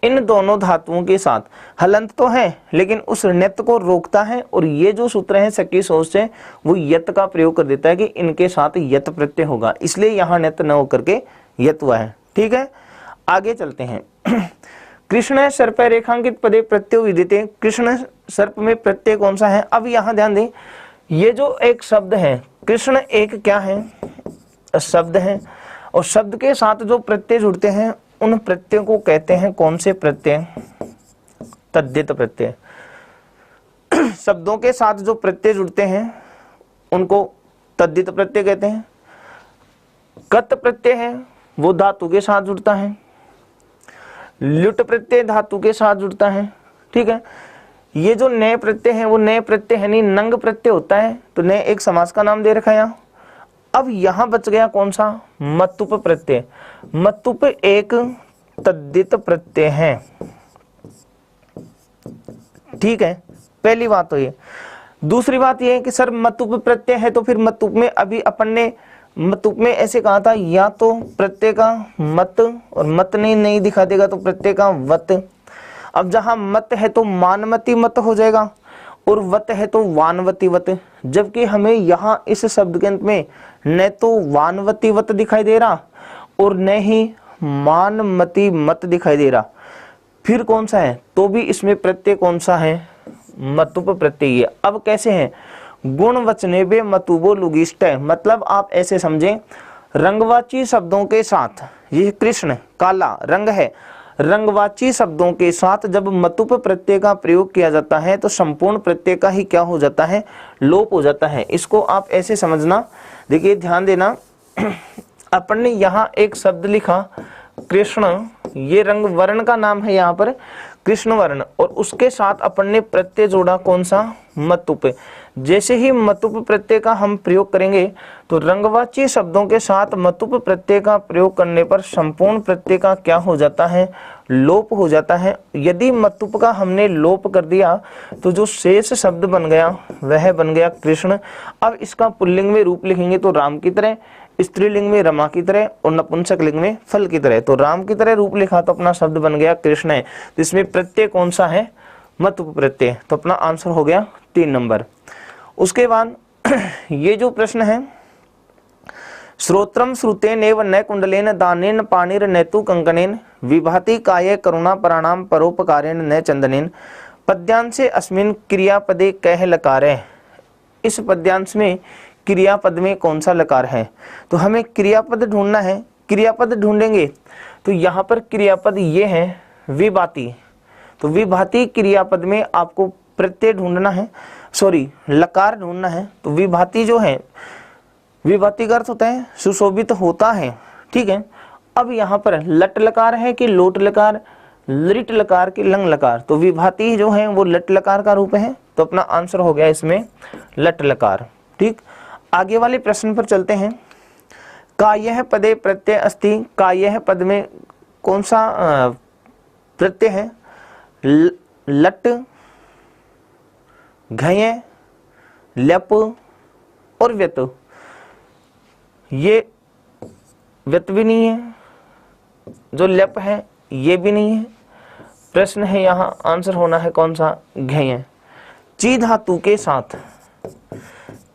इन दोनों धातुओं के साथ हलंत तो है लेकिन उस ण्यत को रोकता है, और ये जो सूत्र है सकी सहोश्चय वो यत का प्रयोग कर देता है कि इनके साथ यत प्रत्यय होगा, इसलिए यहाँ ण्यत न होकर के यत हुआ है। ठीक है, आगे चलते हैं। कृष्ण सर्प रेखांकित पदे प्रत्यय विदिते, कृष्ण सर्प में प्रत्यय कौन सा है। अब यहाँ ध्यान दें, ये जो एक शब्द है कृष्ण, एक क्या है, शब्द है, और शब्द के साथ जो प्रत्यय जुड़ते हैं उन प्रत्ययों को कहते हैं कौन से प्रत्यय, तद्धित प्रत्यय। शब्दों के साथ जो प्रत्यय जुड़ते हैं उनको तद्धित प्रत्यय कहते हैं। कत प्रत्यय है वो धातु के साथ जुड़ता है, ल्युट प्रत्यय धातु के साथ जुड़ता है। ठीक है, ये जो नए प्रत्यय है वो नए प्रत्यय है नहीं, नंग प्रत्यय होता है, तो नए एक समास का नाम दे रखा है यहाँ। अब यहां बच गया कौन सा, मतुप प्रत्यय। मतुप एक तद्धित प्रत्यय है। ठीक है, पहली बात तो ये। दूसरी बात ये है कि सर मतुप प्रत्यय है तो फिर मतुप में अभी अपन ने मतुप में ऐसे कहा था, या तो प्रत्यय का मत, और मत नहीं दिखा देगा तो प्रत्यय का वत। अब जहां मत है तो मानमती मत हो जाएगा, और वत है तो वानवती वत। जबकि हमें यहाँ इस शब्द के अंत में न तो वानवती वत दिखाई दे रहा और न ही मानमती मत दिखाई दे रहा, फिर कौन सा है? तो भी इसमें प्रत्यय कौन सा है? मतुप प्रत्यय। अब कैसे है? गुण वचने बे मतुबो लुगिष्ट है, मतलब आप ऐसे समझें, रंगवाची शब्दों के साथ, ये कृष्ण काला रंग है, रंगवाची शब्दों के साथ जब मतुप प्रत्यय का प्रयोग किया जाता है तो संपूर्ण प्रत्यय का ही क्या हो जाता है? लोप हो जाता है। इसको आप ऐसे समझना, देखिए ध्यान देना, अपन ने यहाँ एक शब्द लिखा कृष्ण, ये रंग वर्ण का नाम है यहाँ पर कृष्ण वर्ण, और उसके साथ अपन ने प्रत्यय जोड़ा कौन सा? मतुप। जैसे ही मतुप प्रत्यय का हम प्रयोग करेंगे तो रंगवाची शब्दों के साथ मतुप प्रत्यय का प्रयोग करने पर संपूर्ण प्रत्यय का क्या हो जाता है? लोप हो जाता है। यदि मतुप का हमने लोप कर दिया तो जो शेष शब्द बन गया वह बन गया कृष्ण। अब इसका पुल्लिंग में रूप लिखेंगे तो राम की तरह, स्त्रीलिंग में रमा की तरह, और नपुंसक लिंग में फल की तरह। तो राम की तरह रूप लिखा तो अपना शब्द बन गया कृष्ण है। तो इसमें प्रत्यय कौन सा है? मतुप प्रत्यय। तो अपना आंसर हो गया 3 नंबर। उसके बाद ये जो प्रश्न है, श्रोत्रम श्रुतेन एव न कुंडलेन दानेन पाणिर नेतु कंकनेन विभाति काये करुणा प्राणाम परोपकारेण न चंदनेन पद्यांशे अस्मिन क्रियापदे कह लकारे। इस पद्यांश में क्रियापद में कौन सा लकार है? तो हमें क्रियापद ढूंढना है। क्रियापद ढूंढेंगे तो यहाँ पर क्रियापद ये है विभाति। तो विभाति क्रियापद में आपको प्रत्यय ढूंढना है, सॉरी लकार ढूंढना है। तो विभाति जो है, विभाति का अर्थ होता है सुशोभित होता है, ठीक है। अब यहाँ पर लट लकार है कि लोट लकार, लिट लकार कि लंग लकार? तो विभाति जो है वो लट लकार का रूप है। तो अपना आंसर हो गया इसमें लट लकार, ठीक। आगे वाले प्रश्न पर चलते हैं। का यह पदे प्रत्यय अस्ति, का यह पद में कौन सा प्रत्यय है? लट, घय, लप और व्यत। ये व्यत भी नहीं है, जो लप है ये भी नहीं है। प्रश्न है यहाँ आंसर होना है कौन सा? घय। ची धातु के साथ,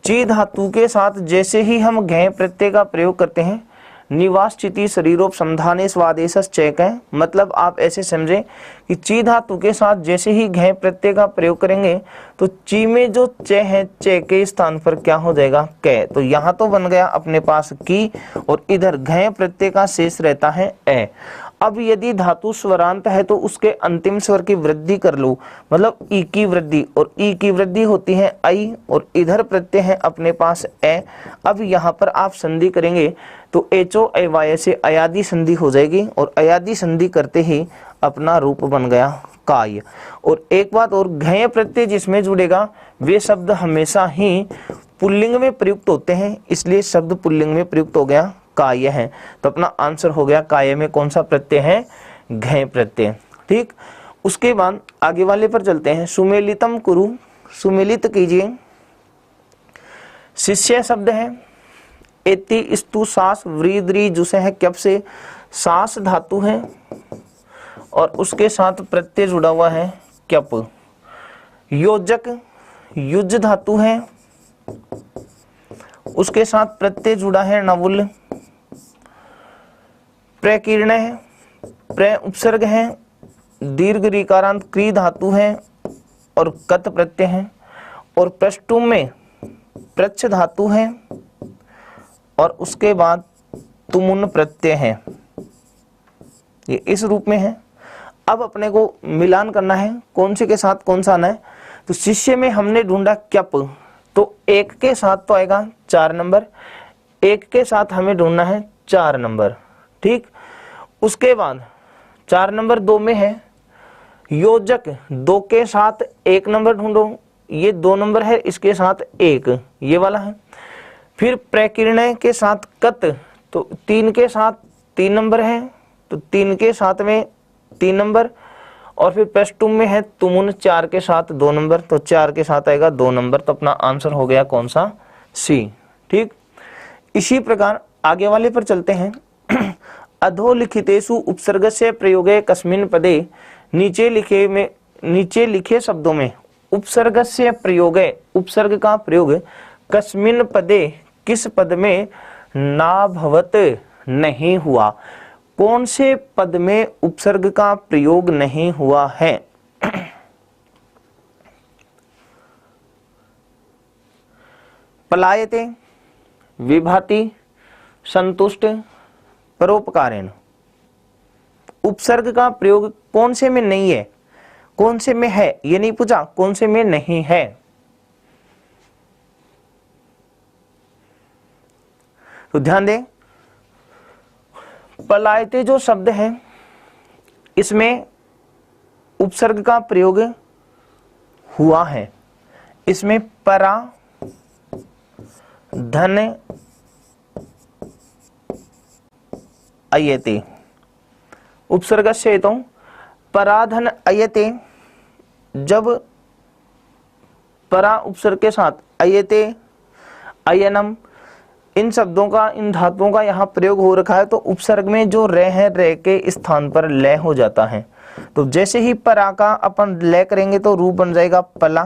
ची धातु के साथ जैसे ही हम घय प्रत्यय का प्रयोग करते हैं, निवास चिति शरीरोपसंधाने स्वादेश चैक है, मतलब आप ऐसे समझें कि ची धातु के साथ जैसे ही घय प्रत्यय का प्रयोग करेंगे तो ची में जो चे है, चे के स्थान पर क्या हो जाएगा? कै। तो यहाँ तो बन गया अपने पास की, और इधर घय प्रत्यय का शेष रहता है ए। अब यदि धातु स्वरांत है तो उसके अंतिम स्वर की वृद्धि कर लो, मतलब ई की वृद्धि, और ई की वृद्धि होती है आई, और इधर प्रत्यय है अपने पास ए। अब यहाँ पर आप संधि करेंगे तो एचो अवाय से अयादि संधि हो जाएगी, और अयादि संधि करते ही अपना रूप बन गया काय। और एक बात और, घय प्रत्यय जिसमें जुड़ेगा वे शब्द हमेशा ही पुल्लिंग में प्रयुक्त होते हैं, इसलिए शब्द पुल्लिंग में प्रयुक्त हो गया काय है। तो अपना आंसर हो गया काय में कौन सा प्रत्यय है? घय प्रत्यय, ठीक। उसके बाद आगे वाले पर चलते हैं। सुमेलितम कुरु, सुमेलित कीजिए। शिष्य शब्द है, एति स्तु सास व्रीद्री जुसे है, क्यप से सास धातु है और उसके साथ प्रत्यय जुड़ा हुआ है क्यप। योजक युज धातु है, उसके साथ प्रत्यय जुड़ा है नवुल। प्रकीर्ण है, प्र उपसर्ग है, दीर्घ ऋकारांत क्री धातु है और कत प्रत्यय है। और प्रष्टुम में प्रच्छ धातु है और उसके बाद तुमुन प्रत्यय है, ये इस रूप में है। अब अपने को मिलान करना है कौन से के साथ कौन सा आना है। तो शिष्य में हमने ढूंढा क्यप, तो एक के साथ तो आएगा 4 नंबर, एक के साथ हमें ढूंढना है 4 नंबर, ठीक। उसके बाद 4 नंबर 2 में है योजक, 2 के साथ 1 नंबर ढूंढो, ये 2 नंबर है, इसके साथ 1 ये वाला है। फिर प्रकीर्ण के साथ कत, तो 3 के साथ 3 नंबर है, तो 3 के साथ में 3 नंबर। और फिर प्रष्टुम में है तुमुन, 4 के साथ 2 नंबर, तो 4 के साथ आएगा 2 नंबर। तो अपना आंसर हो गया कौन सा? सी, ठीक। इसी प्रकार आगे वाले पर चलते हैं। अधोलिखितेषु उपसर्गस्य प्रयोगे कस्मिन् पदे, नीचे लिखे शब्दों में उपसर्गस्य प्रयोगे, उपसर्ग का प्रयोग कस्मिन् पदे, किस पद में, नाभवत नहीं हुआ, कौन से पद में उपसर्ग का प्रयोग नहीं हुआ है। पलायते, विभाति, संतुष्ट, परोपकारेण। उपसर्ग का प्रयोग कौन से में नहीं है, कौन से में है, ये नहीं पूछा, कौन से में नहीं है। तो ध्यान दें, पलायते जो शब्द है इसमें उपसर्ग का प्रयोग हुआ है। इसमें परा, धन, अयते, उपसर्ग से तो पराधन अयते, जब परा उपसर्ग के साथ अयते, अयनम, इन शब्दों का, इन धातुओं का यहाँ प्रयोग हो रखा है तो उपसर्ग में जो रे है, रे के स्थान पर लय हो जाता है। तो जैसे ही परा का अपन लय करेंगे तो रूप बन जाएगा पला,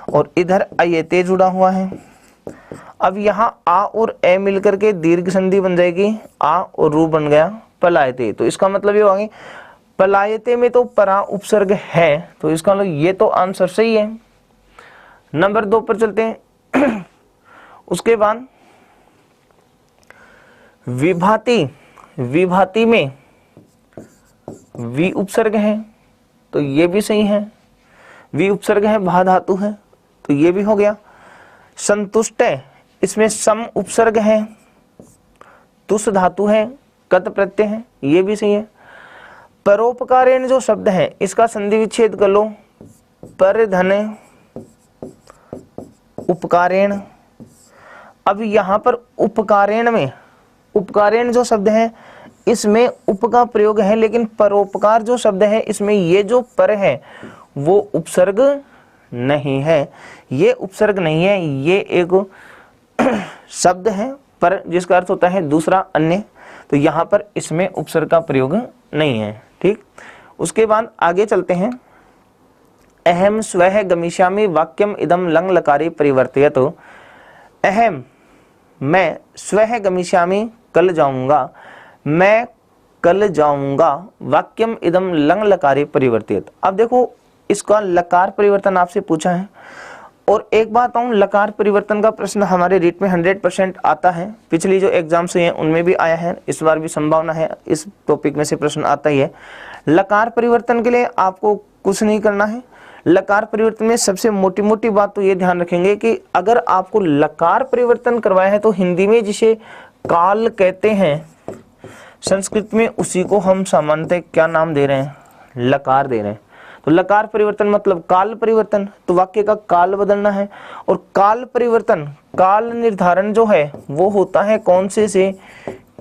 और इधर अयते जुड़ा हुआ है। अब यहाँ आ और ए मिलकर के दीर्घ संधि बन जाएगी, आ और रूप बन गया पलायते। तो इसका मतलब ये होगा पलायते में तो परा उपसर्ग है, तो इसका मतलब ये तो आंसर सही है। नंबर 2 पर चलते हैं। उसके बाद विभाति, विभाति में वी उपसर्ग है तो ये भी सही है, वी उपसर्ग है, भा धातु है तो ये भी हो गया। संतुष्ट है, इसमें सम उपसर्ग है, तुस धातु है, कत प्रत्यय है, ये भी सही है। परोपकारेण जो शब्द है इसका संधि विच्छेद कर लो, पर धन उपकारेण। अब यहां पर उपकारेण में, उपकारेण जो शब्द है इसमें उप का प्रयोग है, लेकिन परोपकार जो शब्द है इसमें ये जो पर है वो उपसर्ग नहीं है, ये उपसर्ग नहीं है, ये एक शब्द है पर जिसका अर्थ होता है दूसरा, अन्य। तो यहाँ पर इसमें उपसर्ग का प्रयोग नहीं है। ठीक, उसके बाद आगे चलते हैं। अहम स्वः गमिष्यामि वाक्यम इदम लंग लकारे परिवर्तयत। अहम, मैं, स्वः गमिष्यामि, कल जाऊंगा, मैं कल जाऊंगा, वाक्यम इदम लंग लकारे परिवर्तित। अब देखो इसका लकार परिवर्तन आपसे पूछा है, और एक बात कहूं, लकार परिवर्तन का प्रश्न हमारे रीट में 100% आता है। पिछली जो एग्जाम से हैं उनमें भी आया है, इस बार भी संभावना है इस टॉपिक में से प्रश्न आता ही है। लकार परिवर्तन के लिए आपको कुछ नहीं करना है। लकार परिवर्तन में सबसे मोटी मोटी बात तो ये ध्यान रखेंगे कि अगर आपको लकार परिवर्तन करवाया है तो हिंदी में जिसे काल कहते हैं, संस्कृत में उसी को हम सामान्यतः क्या नाम दे रहे हैं, लकार दे रहे हैं। तो लकार परिवर्तन मतलब काल परिवर्तन, तो वाक्य का काल बदलना है। और काल परिवर्तन, काल निर्धारण जो है वो होता है कौन से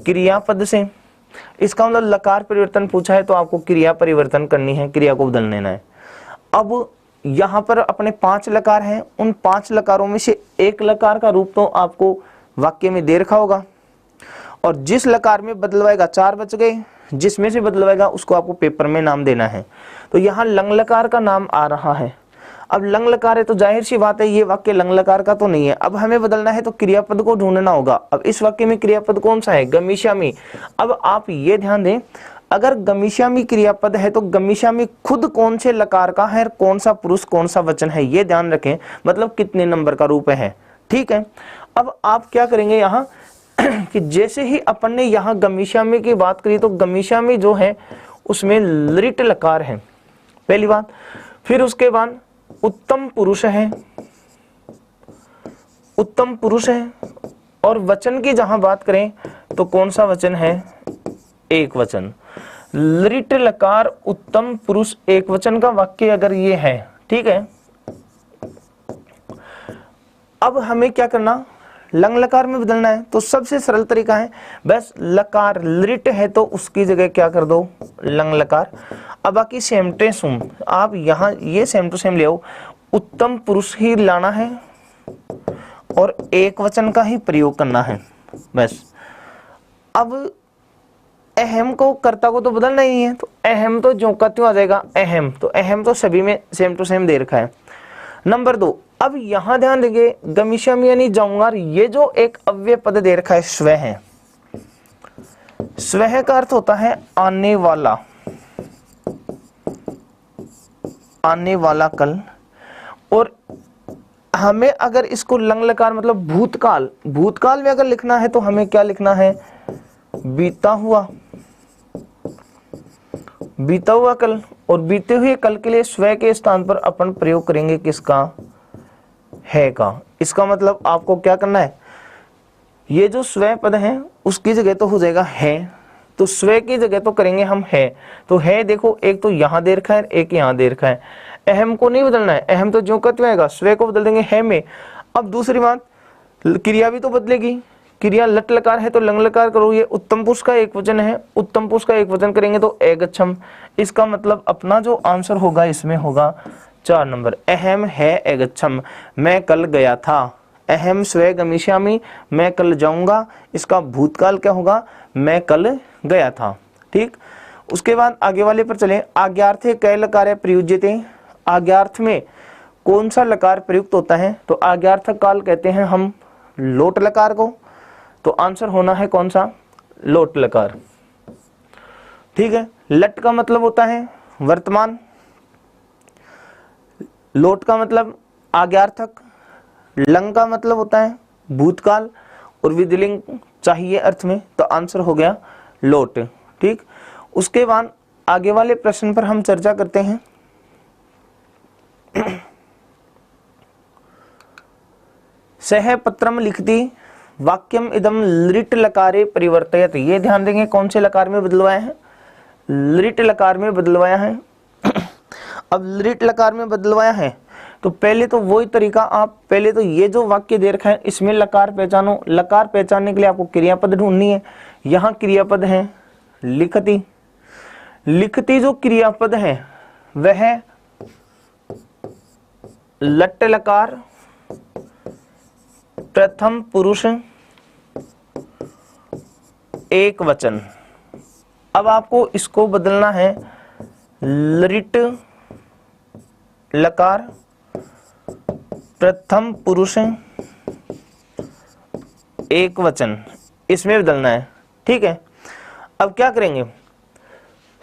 क्रियापद से। इसका मतलब लकार परिवर्तन पूछा है तो आपको क्रिया परिवर्तन करनी है, क्रिया को बदल देना है। अब यहाँ पर अपने 5 लकार हैं, उन 5 लकारों में से एक लकार का रूप तो आपको वाक्य में दे रखा होगा, और जिस लकार में बदलवाएगा 4 बच गए, जिसमें से बदलवाएगा उसको आपको पेपर में नाम देना है। तो यहाँ लंग लकार का नाम आ रहा है। अब लंग लकार है तो जाहिर सी बात है ये वाक्य लंग लकार का तो नहीं है। अब हमें बदलना है तो क्रियापद को ढूंढना होगा। अब इस वाक्य में क्रियापद कौन सा है, गमिष्यामि। अब आप ये ध्यान दें, अगर गमिष्यामि क्रियापद है तो गमिष्यामि खुद कौन से लकार का है, कौन सा पुरुष कौन सा वचन है, ये ध्यान रखें, मतलब कितने नंबर का रूप है। ठीक है, अब आप क्या करेंगे यहाँ कि जैसे ही अपन ने यहाँ गमिष्यामि की बात करी तो गमिष्यामि जो है उसमें लिट लकार है, पहली बात। फिर उसके बाद उत्तम पुरुष है, उत्तम पुरुष है, और वचन की जहां बात करें तो कौन सा वचन है, एक वचन। लिट लकार उत्तम पुरुष एक वचन का वाक्य अगर ये है, ठीक है। अब हमें क्या करना, लंग लकार में बदलना है। तो सबसे सरल तरीका है बस लकार लिट है तो उसकी जगह क्या कर दो, लंग लकार। अब बाकी सेम टू सेम आप यहाँ ये सेम टू सेम ले आओ, उत्तम पुरुष ही लाना है और एक वचन का ही प्रयोग करना है। बस। अब अहम को कर्ता को तो बदलना ही नहीं है, तो अहम तो ज्यों का त्यों आ जाएगा अहम, तो अहम तो सभी में सेम टू सेम दे रखा है। नंबर 2, अब यहां ध्यान देंगे गमिष्यामि यानी जाऊंगा, ये जो एक अव्यय पद दे रखा है स्व है, स्व का अर्थ होता है आने वाला, आने वाला कल। और हमें अगर इसको लंग लकार मतलब भूतकाल, भूतकाल में अगर लिखना है तो हमें क्या लिखना है, बीता हुआ, बीता हुआ कल। और बीते हुए कल के लिए स्व के स्थान पर अपन प्रयोग करेंगे किसका, है का। इसका मतलब आपको क्या करना है, ये जो स्व पद है उसकी जगह तो हो जाएगा है, तो स्व की जगह तो करेंगे हम है। तो है देखो एक तो यहां दे रखा है, एक यहां दे रखा है। अहम को नहीं बदलना है, अहम तो ज्यों का त्यों आएगा, स्व को बदल देंगे है में। अब दूसरी बात, क्रिया भी तो बदलेगी, क्रिया लट लकार है तो लंग लकार करो, ये उत्तम पुरुष का एक वचन है, उत्तम पुरुष का एक वचन करेंगे तो एगच्छम। इसका मतलब अपना जो आंसर होगा इसमें होगा 4 नंबर, अहम है एगच्छम, मैं कल गया था। अहम स्व गमिष्यामि, मैं कल जाऊंगा, इसका भूतकाल क्या होगा, मैं कल गया था। ठीक, उसके बाद आगे वाले पर चले। आज्ञार्थे कै लकार प्रयुज्यते, आज्ञार्थ में कौन सा लकार प्रयुक्त होता है, तो आज्ञार्थक काल कहते हैं हम लोट लकार को, तो आंसर होना है कौन सा, लोट लकार। ठीक है, लट का मतलब होता है वर्तमान, लोट का मतलब आज्ञार्थक, लंग का मतलब होता है भूतकाल, और विधिलिंग चाहिए अर्थ में, तो आंसर हो गया लोट। ठीक, उसके बाद आगे वाले प्रश्न पर हम चर्चा करते हैं। सह पत्रम लिखती वाक्यम इदम लिट लकारे परिवर्तयत, ये ध्यान देंगे कौन से लकार में बदलवाया है, लिट लकार में बदलवाया है। अब लिट लकार में बदलवाया है तो पहले तो वही तरीका, आप पहले तो ये जो वाक्य दे रखा है इसमें लकार पहचानो। लकार पहचानने के लिए आपको क्रियापद ढूंढनी है। यहाँ क्रियापद है लिखती, लिखती जो क्रियापद है वह लट लकार प्रथम पुरुष एक वचन। अब आपको इसको बदलना है लिट लकार प्रथम पुरुष एक वचन, इसमें बदलना है। ठीक है, अब क्या करेंगे,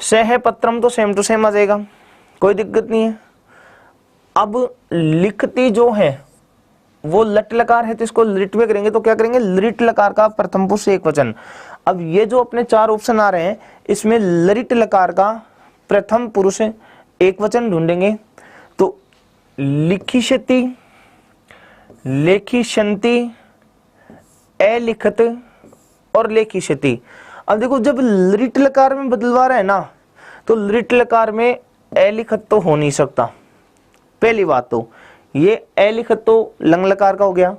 सह पत्रम तो सेम टू सेम आ जाएगा, कोई दिक्कत नहीं है। अब लिखती जो है वो लट लकार है तो इसको लिट में करेंगे, तो क्या करेंगे, लिट लकार का प्रथम पुरुष एक वचन। अब ये जो अपने 4 ऑप्शन आ रहे हैं इसमें लिट लकार का प्रथम पुरुष एक वचन ढूंढेंगे, तो लिखिष्यति, लेखिष्यन्ति, अलिखत और लेखिष्यति। अब देखो जब लिट लकार में बदलवा रहे हैं ना, तो लिट लकार में अलिखत तो हो नहीं सकता, पहली बात तो ये अलिखत तो लंग लकार का हो गया,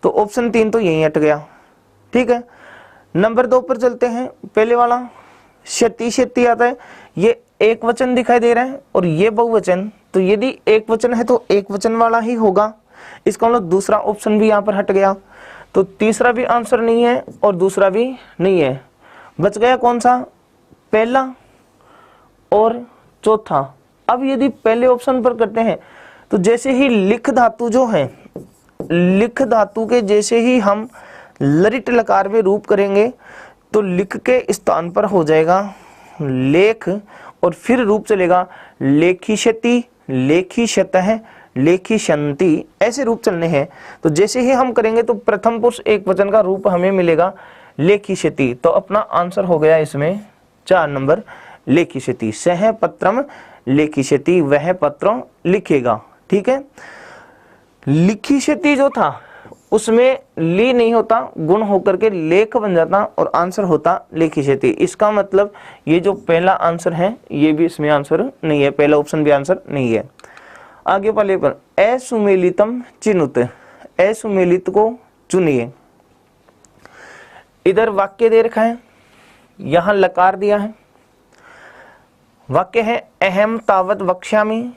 तो ऑप्शन 3 तो यही हट गया। ठीक है, नंबर 2 पर चलते हैं। पहले वाला क्षति, क्षति आता है, ये एक वचन दिखाई दे रहा है और ये बहुवचन, तो यदि एक वचन है तो एक वचन वाला ही होगा, इसका मतलब दूसरा ऑप्शन भी यहाँ पर हट गया, तो तीसरा भी आंसर नहीं है और दूसरा भी नहीं है। बच गया कौन सा, पहला और चौथा। अब यदि पहले ऑप्शन पर करते हैं तो जैसे ही लिख धातु जो है, लिख धातु के जैसे ही हम लरिट लकार में रूप करेंगे तो लिख के स्थान पर हो जाएगा लेख, और फिर रूप चलेगा लेखिष्यति, लेखिष्यतः, लेखिष्यन्ति, ऐसे रूप चलने हैं। तो जैसे ही हम करेंगे तो प्रथम पुरुष एक वचन का रूप हमें मिलेगा लेखिष्यति, तो अपना आंसर हो गया इसमें 4 नंबर लेखिष्यति। सह पत्रम लेखिष्यति, वह पत्र लिखेगा। ठीक है, लिखिष्यति जो था उसमें ली नहीं होता, गुण होकर के लेख बन जाता और आंसर होता लेखिष्यति। इसका मतलब ये जो पहला आंसर है ये भी इसमें आंसर नहीं है, पहला ऑप्शन भी आंसर नहीं है। आगे वाले पर असुमेलितम चिनुत, असुमेलित को चुनिए। इधर वाक्य दे रखा है, यहां लकार दिया है, वाक्य है अहम तावत वक्ष्यामि,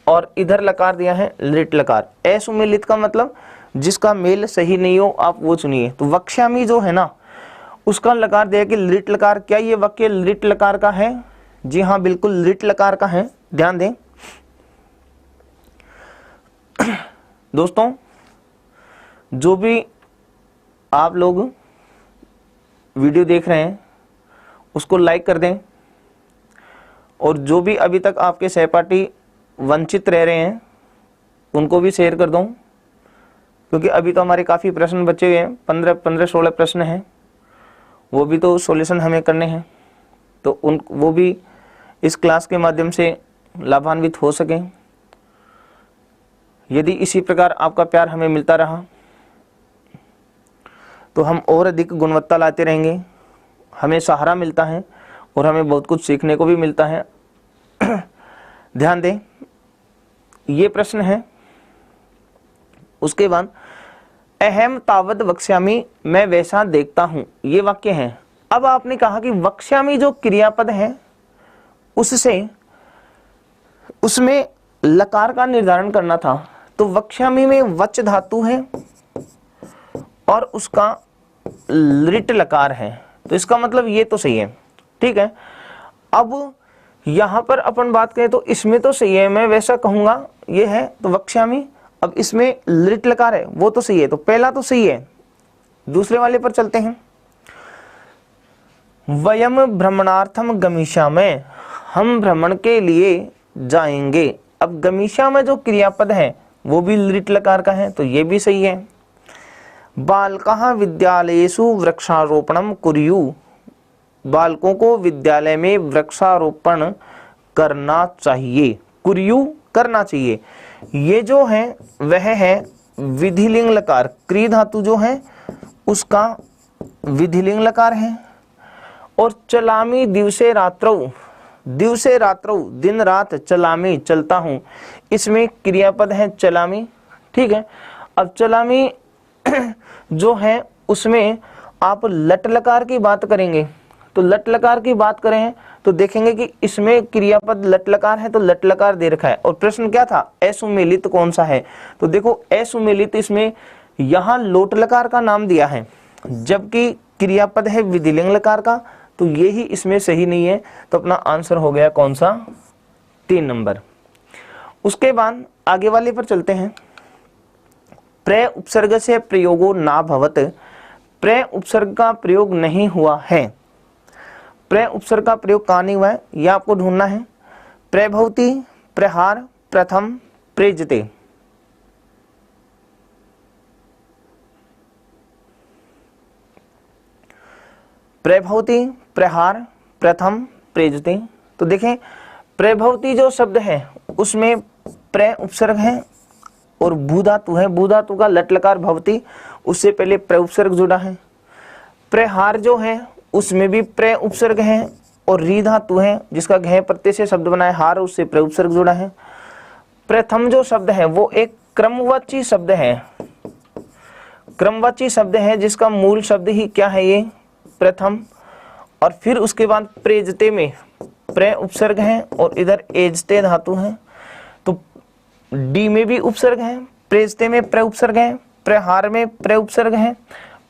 और इधर लकार दिया है लिट लकार। असुमेलित का मतलब जिसका मेल सही नहीं हो आप वो चुनिए। तो वक्ष्यामि जो है ना उसका लकार दिया कि लिट लकार। क्या ये वाक्य लिट लकार का है? जी हाँ, बिल्कुल लिट लकार का है, ध्यान दें। दोस्तों जो भी आप लोग वीडियो देख रहे हैं उसको लाइक कर दें, और जो भी अभी तक आपके सहपाठी वंचित रह रहे हैं उनको भी शेयर कर दूं, क्योंकि अभी तो हमारे काफ़ी प्रश्न बचे हुए हैं, 15-16 प्रश्न हैं, वो भी तो सॉल्यूशन हमें करने हैं। तो वो भी इस क्लास के माध्यम से लाभान्वित हो सकें। यदि इसी प्रकार आपका प्यार हमें मिलता रहा तो हम और अधिक गुणवत्ता लाते रहेंगे, हमें सहारा मिलता है और हमें बहुत कुछ सीखने को भी मिलता है। ध्यान दें, ये प्रश्न है। उसके बाद अहम तावद वक्ष्यामि, मैं वैसा देखता हूं, ये वाक्य है। अब आपने कहा कि वक्ष्यामि जो क्रियापद है उसमें लकार का निर्धारण करना था। तो वक्ष्यामि में वच धातु है और उसका लिट लकार है, तो इसका मतलब ये तो सही है, ठीक है। अब यहां पर अपन बात करें तो इसमें तो सही है, मैं वैसा कहूंगा ये है तो वक्ष्यामि। अब इसमें लिट लकार है वो तो सही है, तो पहला तो सही है। दूसरे वाले पर चलते हैं। वयम भ्रमणार्थम गमिष्यामः, हम भ्रमण के लिए जाएंगे। अब गमिष्यामः जो क्रियापद है वो भी लिट लकार का है, तो ये भी सही है। बालकाः विद्यालयेषु वृक्षारोपणम कुर्यु, बालकों को विद्यालय में वृक्षारोपण करना चाहिए। कुर्यु करना चाहिए, ये जो है वह है विधिलिंग लकार। क्री धातु जो है उसका विधिलिंग लकार है। और चलामी दिवसे रात्रौ, दिवसे रात्रौ दिन रात, चलामी चलता हूं, इसमें क्रियापद है चलामी, ठीक है। अब चलामी जो है उसमें आप लट लकार की बात करेंगे, तो लट लकार की बात करें तो देखेंगे कि इसमें क्रियापद लट लकार है, तो लट लकार दे रखा है। और प्रश्न क्या था, असुमेलित कौन सा है? तो देखो असुमेलित, इसमें यहां लोट लकार का नाम दिया है जबकि क्रियापद है विधिलिंग लकार का, तो ये ही इसमें सही नहीं है। तो अपना आंसर हो गया कौन सा, 3 नंबर। उसके बाद आगे वाले पर चलते हैं। प्र उपसर्ग से प्रयोगो ना भवत, प्र उपसर्ग का प्रयोग नहीं हुआ है। प्र उपसर्ग का प्रयोग कहां नहीं हुआ है यह आपको ढूंढना है। प्रभवति, प्रहार, प्रथम, प्रेजते। प्रभवति, प्रहार, प्रथम, प्रेजते। तो देखें प्रभवति जो शब्द है उसमें प्र उपसर्ग है और भू धातु है, भू धातु का लट लकार भवति, उससे पहले प्र उपसर्ग जुड़ा है। प्रहार जो है उसमें भी प्र उपसर्ग है और री धातु है जिसका घ प्रत्यय से शब्द बना है हार, उससे प्र उपसर्ग जुड़ा है। प्रथम जो शब्द है वो एक क्रमवाची शब्द है, क्रमवाची शब्द है जिसका मूल शब्द ही क्या है, ये प्रथम। और फिर उसके बाद प्रेजते में प्र उपसर्ग है और इधर एजते धातु है, तो डी में भी उपसर्ग है, प्रेजते में प्र उपसर्ग है, प्रहार में प्र उपसर्ग है,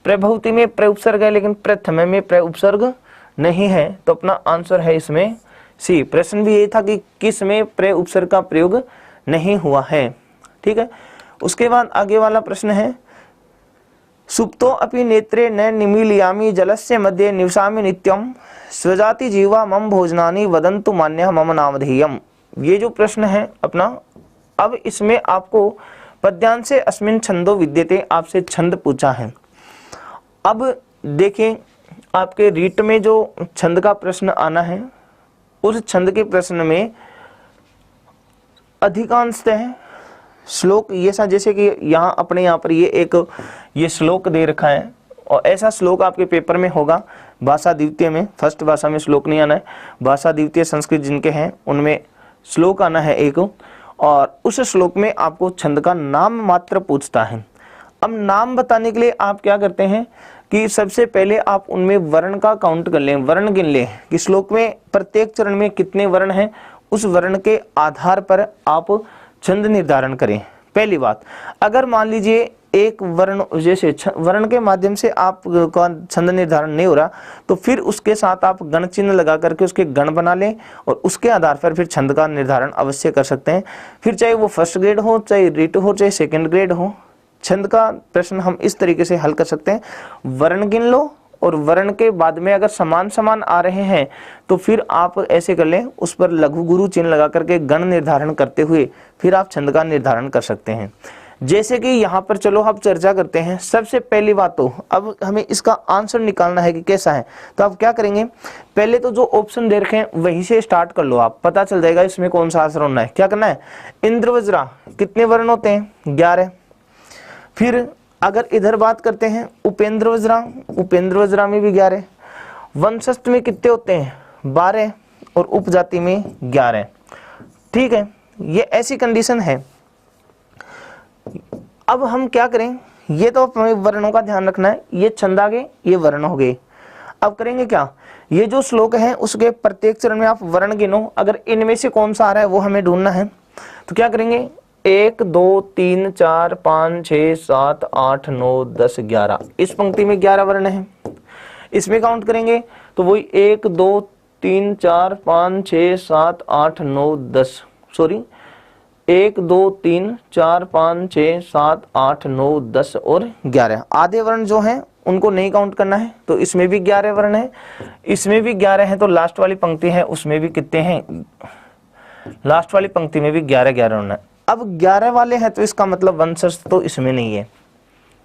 प्रभवति में प्र उपसर्ग है, लेकिन प्रथम में प्र उपसर्ग नहीं है। तो अपना आंसर है इसमें सी। प्रश्न भी यही था कि किस में प्र उपसर्ग का प्रयोग नहीं हुआ है, ठीक है। उसके बाद आगे वाला प्रश्न है, सुप्तो अपि नेत्रे न निमीलयामि जलस्य मध्ये निवसामि नित्यम स्वजाति जीवा मम भोजनानि वदन्तु मान्यः मम नामधेयम्। ये जो प्रश्न है अपना, अब इसमें आपको पद्यांशे अस्मिन् छंदो विद्यते, आपसे छंद पूछा है। अब देखें आपके रीट में जो छंद का प्रश्न आना है उस छंद के प्रश्न में अधिकांशतः श्लोक ये सा, जैसे कि यहाँ अपने यहाँ पर ये श्लोक दे रखा है और ऐसा श्लोक आपके पेपर में होगा भाषा द्वितीय में। फर्स्ट भाषा में श्लोक नहीं आना है, भाषा द्वितीय संस्कृत जिनके हैं उनमें श्लोक आना है एक, और उस श्लोक में आपको छंद का नाम मात्र पूछता है। अब नाम बताने के लिए आप क्या करते हैं कि सबसे पहले आप उनमें वर्ण का काउंट कर लें, वर्ण गिन लें कि श्लोक में प्रत्येक चरण में कितने वर्ण हैं, उस वर्ण के आधार पर आप छंद निर्धारण करें। पहली बात, अगर मान लीजिए एक वर्ण, जैसे वर्ण के माध्यम से आप का छंद निर्धारण नहीं हो रहा तो फिर उसके साथ आप गण चिन्ह लगा करके उसके गण बना लें और उसके आधार पर फिर छंद का निर्धारण अवश्य कर सकते हैं। फिर चाहे वो फर्स्ट ग्रेड हो, चाहे रिट हो, चाहे सेकंड ग्रेड हो, छंद का प्रश्न हम इस तरीके से हल कर सकते हैं। वर्ण गिन लो और वर्ण के बाद में अगर समान समान आ रहे हैं तो फिर आप ऐसे कर लें, उस पर लघु गुरु चिन्ह लगा करके गण निर्धारण करते हुए फिर आप छंद का निर्धारण कर सकते हैं। जैसे कि यहाँ पर चलो अब चर्चा करते हैं। सबसे पहली बात तो अब हमें इसका आंसर निकालना है कि कैसा है। तो आप क्या करेंगे, पहले तो जो ऑप्शन दे रखे हैं वहीं से स्टार्ट कर लो, आप पता चल जाएगा इसमें कौन सा आंसर होना है। क्या करना है, इंद्रवज्रा कितने वर्ण होते हैं, 11। फिर अगर इधर बात करते हैं उपेंद्रवज्रा, उपेंद्रवज्रा में भी 11। वंशस्थ में कितने होते हैं, 12 और उपजाति में 11। ठीक है, ये ऐसी कंडीशन है। अब हम क्या करें, ये तो हमें वर्णों का ध्यान रखना है, ये छंद आ गए, ये वर्ण हो गए। अब करेंगे क्या, ये जो श्लोक है उसके प्रत्येक चरण में आप वर्ण गिनो, अगर इनमें से कौन सा आ रहा है वो हमें ढूंढना है। तो क्या करेंगे, 1 2 3 4 5 6 7 8 9 10 11, इस पंक्ति में 11 वर्ण है। इसमें काउंट करेंगे तो वही 1 2 3 4 5 6 7 8 9 10, सॉरी 1 2 3 4 5 6 7 8 9 10 और 11। आधे वर्ण जो हैं उनको नहीं काउंट करना है, तो इसमें भी 11 वर्ण है, इसमें भी 11 है। तो लास्ट वाली पंक्ति है उसमें भी कितने हैं, लास्ट वाली पंक्ति में भी 11 वर्ण है। अब 11 वाले हैं तो इसका मतलब वंशस्थ तो इसमें नहीं है,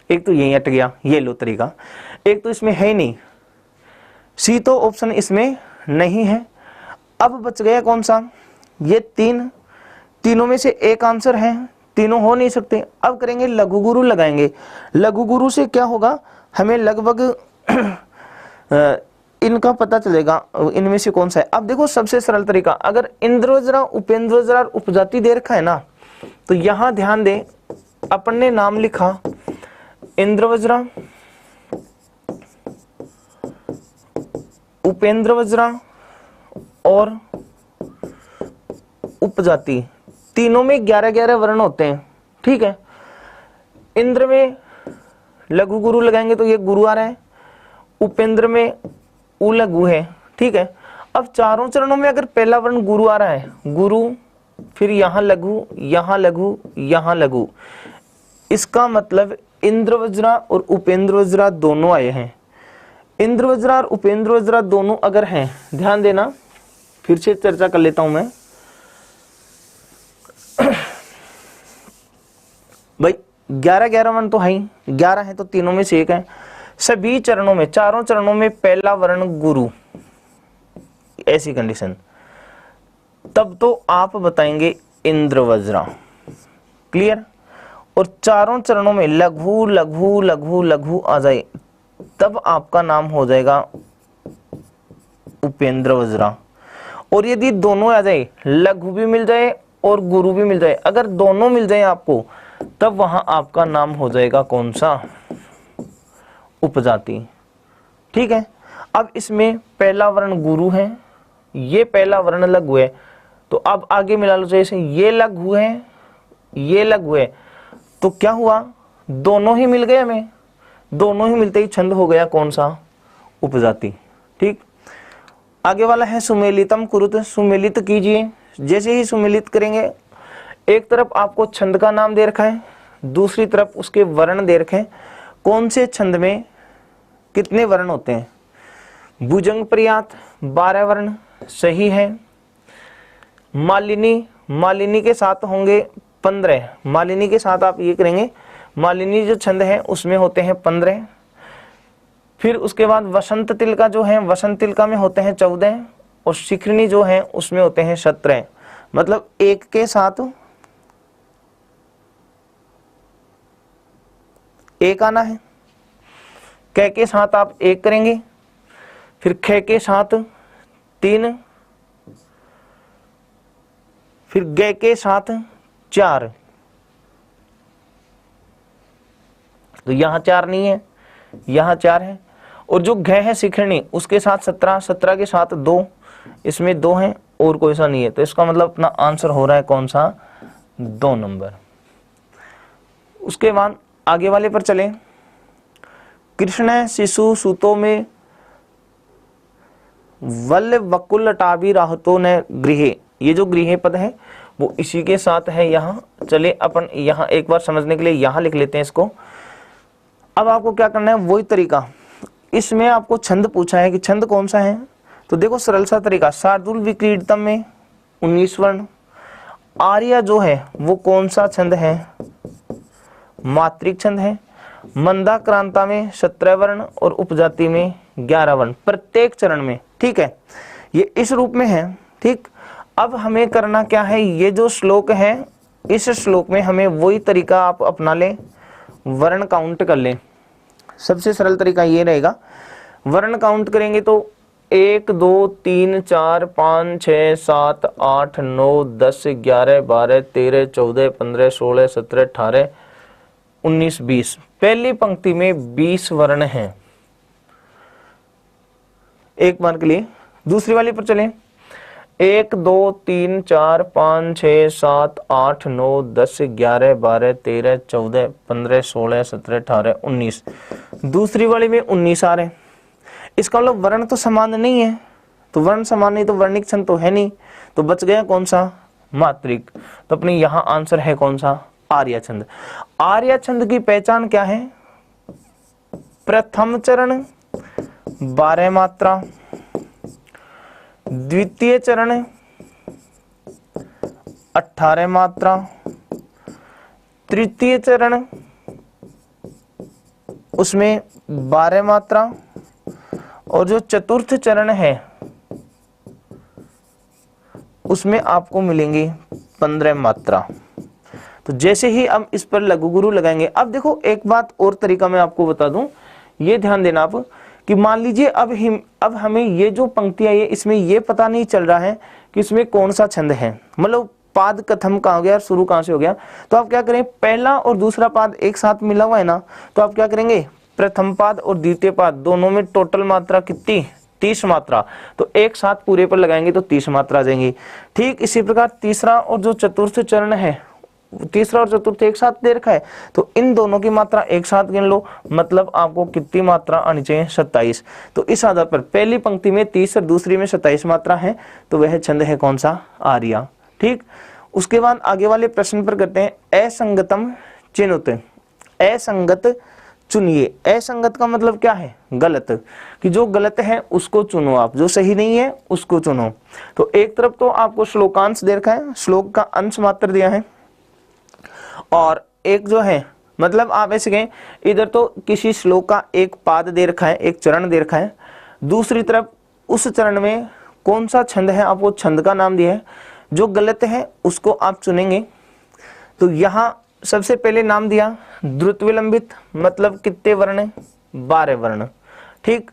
एक तो यही हट गया, ये लो तरीका। एक तो इसमें है ही नहीं, सी तो ऑप्शन इसमें नहीं है। अब बच गया कौन सा, ये तीनों में से एक आंसर है, तीनों हो नहीं सकते। अब करेंगे लघु गुरु लगाएंगे। लघु गुरु से क्या होगा, हमें लगभग इनका पता चलेगा इनमें से कौन सा है। अब देखो सबसे सरल तरीका, अगर इंद्रवज्रा उपेंद्रवज्रा और उपजाति दे रखा है ना, तो यहां ध्यान दें, अपन ने नाम लिखा इंद्रवज्रा उपेंद्रवज्रा और उपजाति, तीनों में 11 वर्ण होते हैं। ठीक है, इंद्र में लघु गुरु लगाएंगे तो ये गुरु आ रहा है, उपेंद्र में उ लघु है। ठीक है, अब चारों चरणों में अगर पहला वर्ण गुरु आ रहा है, गुरु, फिर यहां लघु, यहां लघु, यहां लघु, इसका मतलब इंद्रवज्रा और उपेंद्रवज्रा दोनों आए हैं। इंद्रवज्रा और उपेंद्रवज्रा दोनों अगर हैं, ध्यान देना, फिर से चर्चा कर लेता हूं मैं भाई। 11 वर्ण तो है ही, 11 है तो तीनों में से एक है। सभी चरणों में, चारों चरणों में पहला वर्ण गुरु, ऐसी कंडीशन, तब तो आप बताएंगे इंद्रवज्रा। क्लियर। और चारों चरणों में लघु लघु लघु लघु आ जाए तब आपका नाम हो जाएगा उपेंद्रवज्रा। और यदि दोनों आ जाए, लघु भी मिल जाए और गुरु भी मिल जाए, अगर दोनों मिल जाए आपको, तब वहां आपका नाम हो जाएगा कौन सा, उपजाति। ठीक है, अब इसमें पहला वर्ण गुरु है, ये पहला वर्ण लघु है, तो अब आगे मिला लो, जैसे ये लघु है, ये लघु है, तो क्या हुआ, दोनों ही मिल गए हमें, दोनों ही मिलते ही छंद हो गया कौन सा, उपजाति। ठीक, आगे वाला है सुमेलितम कुरुत, सुमेलित कीजिए। जैसे ही सुमेलित करेंगे, एक तरफ आपको छंद का नाम दे रखा है, दूसरी तरफ उसके वर्ण दे रखे हैं, कौन से छंद में कितने वर्ण होते हैं। भुजंग पर्यात 12 वर्ण सही है। मालिनी, मालिनी के साथ होंगे 15, मालिनी के साथ आप ये करेंगे, मालिनी जो छंद है उसमें होते हैं 15। फिर उसके बाद वसंत तिलका जो है, वसंत तिलका में होते हैं 14, और शिखरणी जो है उसमें होते हैं 17। मतलब एक के साथ एक आना है, कै के साथ आप एक करेंगे, फिर ख के साथ 3, फिर ग के साथ 4, तो यहां 4 नहीं है, यहां 4 है। और जो घ है शिखरणी, उसके साथ 17, 17 के साथ 2, इसमें 2 है और कोई सा नहीं है, तो इसका मतलब अपना आंसर हो रहा है कौन सा, 2 नंबर। उसके बाद आगे वाले पर चले। कृष्ण शिशु सुतो में वल वकुल लटावी राहतो न गृहे, ये जो गृहे पद है वो इसी के साथ है यहाँ। चले अपन यहाँ एक बार समझने के लिए यहाँ लिख लेते हैं इसको। अब आपको क्या करना है, वही तरीका, इसमें आपको छंद पूछा है कि छंद कौन सा है, तो देखो सरल सा तरीका, शार्दुल विक्रीडतम में 19 वर्ण, आर्या जो है वो कौन सा छंद है, मात्रिक छंद है, मंदाक्रांता में 17 वर्ण और उपजाति में 11 वर्ण प्रत्येक चरण में, ठीक है, ये इस रूप में है, ठीक। अब हमें करना क्या है, ये जो श्लोक है इस श्लोक में हमें वही तरीका आप अपना लें, वर्ण काउंट कर लें। सबसे सरल तरीका ये रहेगा, वर्ण काउंट करेंगे तो 1 2 3 4 5 6 7 8 9 10 11 12 13 14 15 16 17 18 19 20, पहली पंक्ति में 20 वर्ण हैं एक बार के लिए। दूसरी वाली पर चलें, 1 2 3 4 5 6 7 8 9 10 11 12 13 14 15 16 17 18 19, दूसरी वाली में 19 आ रहे हैं। इसका मतलब वर्ण तो समान नहीं है, तो वर्ण समान नहीं तो वर्णिक छंद तो है नहीं, तो बच गया कौन सा, मात्रिक। तो अपने यहाँ आंसर है कौन सा, आर्या छंद। आर्या छंद की पहचान क्या है, प्रथम चरण 12 मात्रा, द्वितीय चरण 18 मात्रा, तृतीय चरण उसमें 12 मात्रा, और जो चतुर्थ चरण है उसमें आपको मिलेंगी 15 मात्रा। तो जैसे ही हम इस पर लघु गुरु लगाएंगे, अब देखो एक बात और तरीका मैं आपको बता दूं, ये ध्यान देना आप कि मान लीजिए अब हमें ये जो पंक्तियां ये इसमें ये पता नहीं चल रहा है कि इसमें कौन सा छंद है, मतलब पाद कथम कहाँ हो गया, शुरू कहाँ से हो गया, तो आप क्या करें, पहला और दूसरा पाद एक साथ मिला हुआ है ना, तो आप क्या करेंगे, प्रथम पाद और द्वितीय पाद दोनों में टोटल मात्रा कितनी, 30 मात्रा, तो एक साथ पूरे पर लगाएंगे तो 30 मात्रा आ जाएंगी। ठीक इसी प्रकार तीसरा और जो चतुर्थ चरण है, तीसरा और चतुर्थ एक साथ दे रखा है, तो इन दोनों की मात्रा एक साथ गिन लो, मतलब आपको कितनी मात्रा आनी चाहिए, 27। तो इस आधार पर पहली पंक्ति में 30 और दूसरी में 27 मात्रा है, तो वह छंद है कौन सा, आर्या। ठीक, उसके बाद आगे वाले प्रश्न पर करते हैं, असंगतम चिनुत, असंगत चुनिए। असंगत का मतलब क्या है, गलत, कि जो गलत है उसको चुनो आप, जो सही नहीं है उसको चुनो। तो एक तरफ तो आपको श्लोकांश दे रखा है, श्लोक का अंश मात्र दिया है, और एक जो है मतलब आप ऐसे कहें, इधर तो किसी श्लोक का एक पाद दे रखा है, एक चरण दे रखा है, दूसरी तरफ उस चरण में कौन सा छंद है आपको छंद का नाम दिया है, जो गलत है उसको आप चुनेंगे। तो यहाँ सबसे पहले नाम दिया द्रुत विलंबित, मतलब कितने वर्ण, 12 वर्ण। ठीक,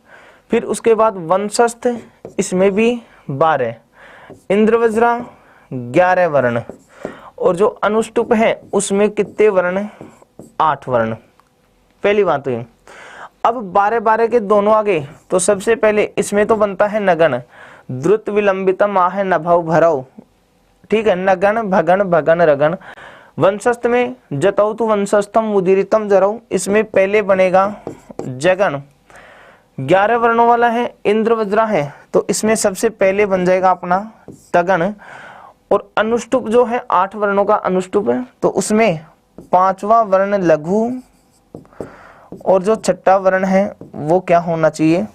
फिर उसके बाद वंशस्थ, इसमें भी 12, इंद्रवज्रा 11 वर्ण, और जो अनुष्टुप है उसमें कितने वर्ण, 8 वर्ण। पहली बात तो ये। अब 12-12 के दोनों आगे, तो सबसे पहले इसमें तो बनता है नगण, द्रुत विलंबितम आहे नभव भरव, ठीक है, नगण भगन भगन रगन। वंशस्थ में जतौ तु वंशस्थम उदीरितम जरौ, इसमें पहले बनेगा जगन। 11 वर्णों वाला है, इंद्रवज्रा है, तो इसमें सबसे पहले बन जाएगा अपना तगन। और अनुष्टुप जो है 8 वर्णों का अनुष्टुप है, तो उसमें 5वां वर्ण लघु, और जो 6ठा वर्ण है वो क्या होना चाहिए,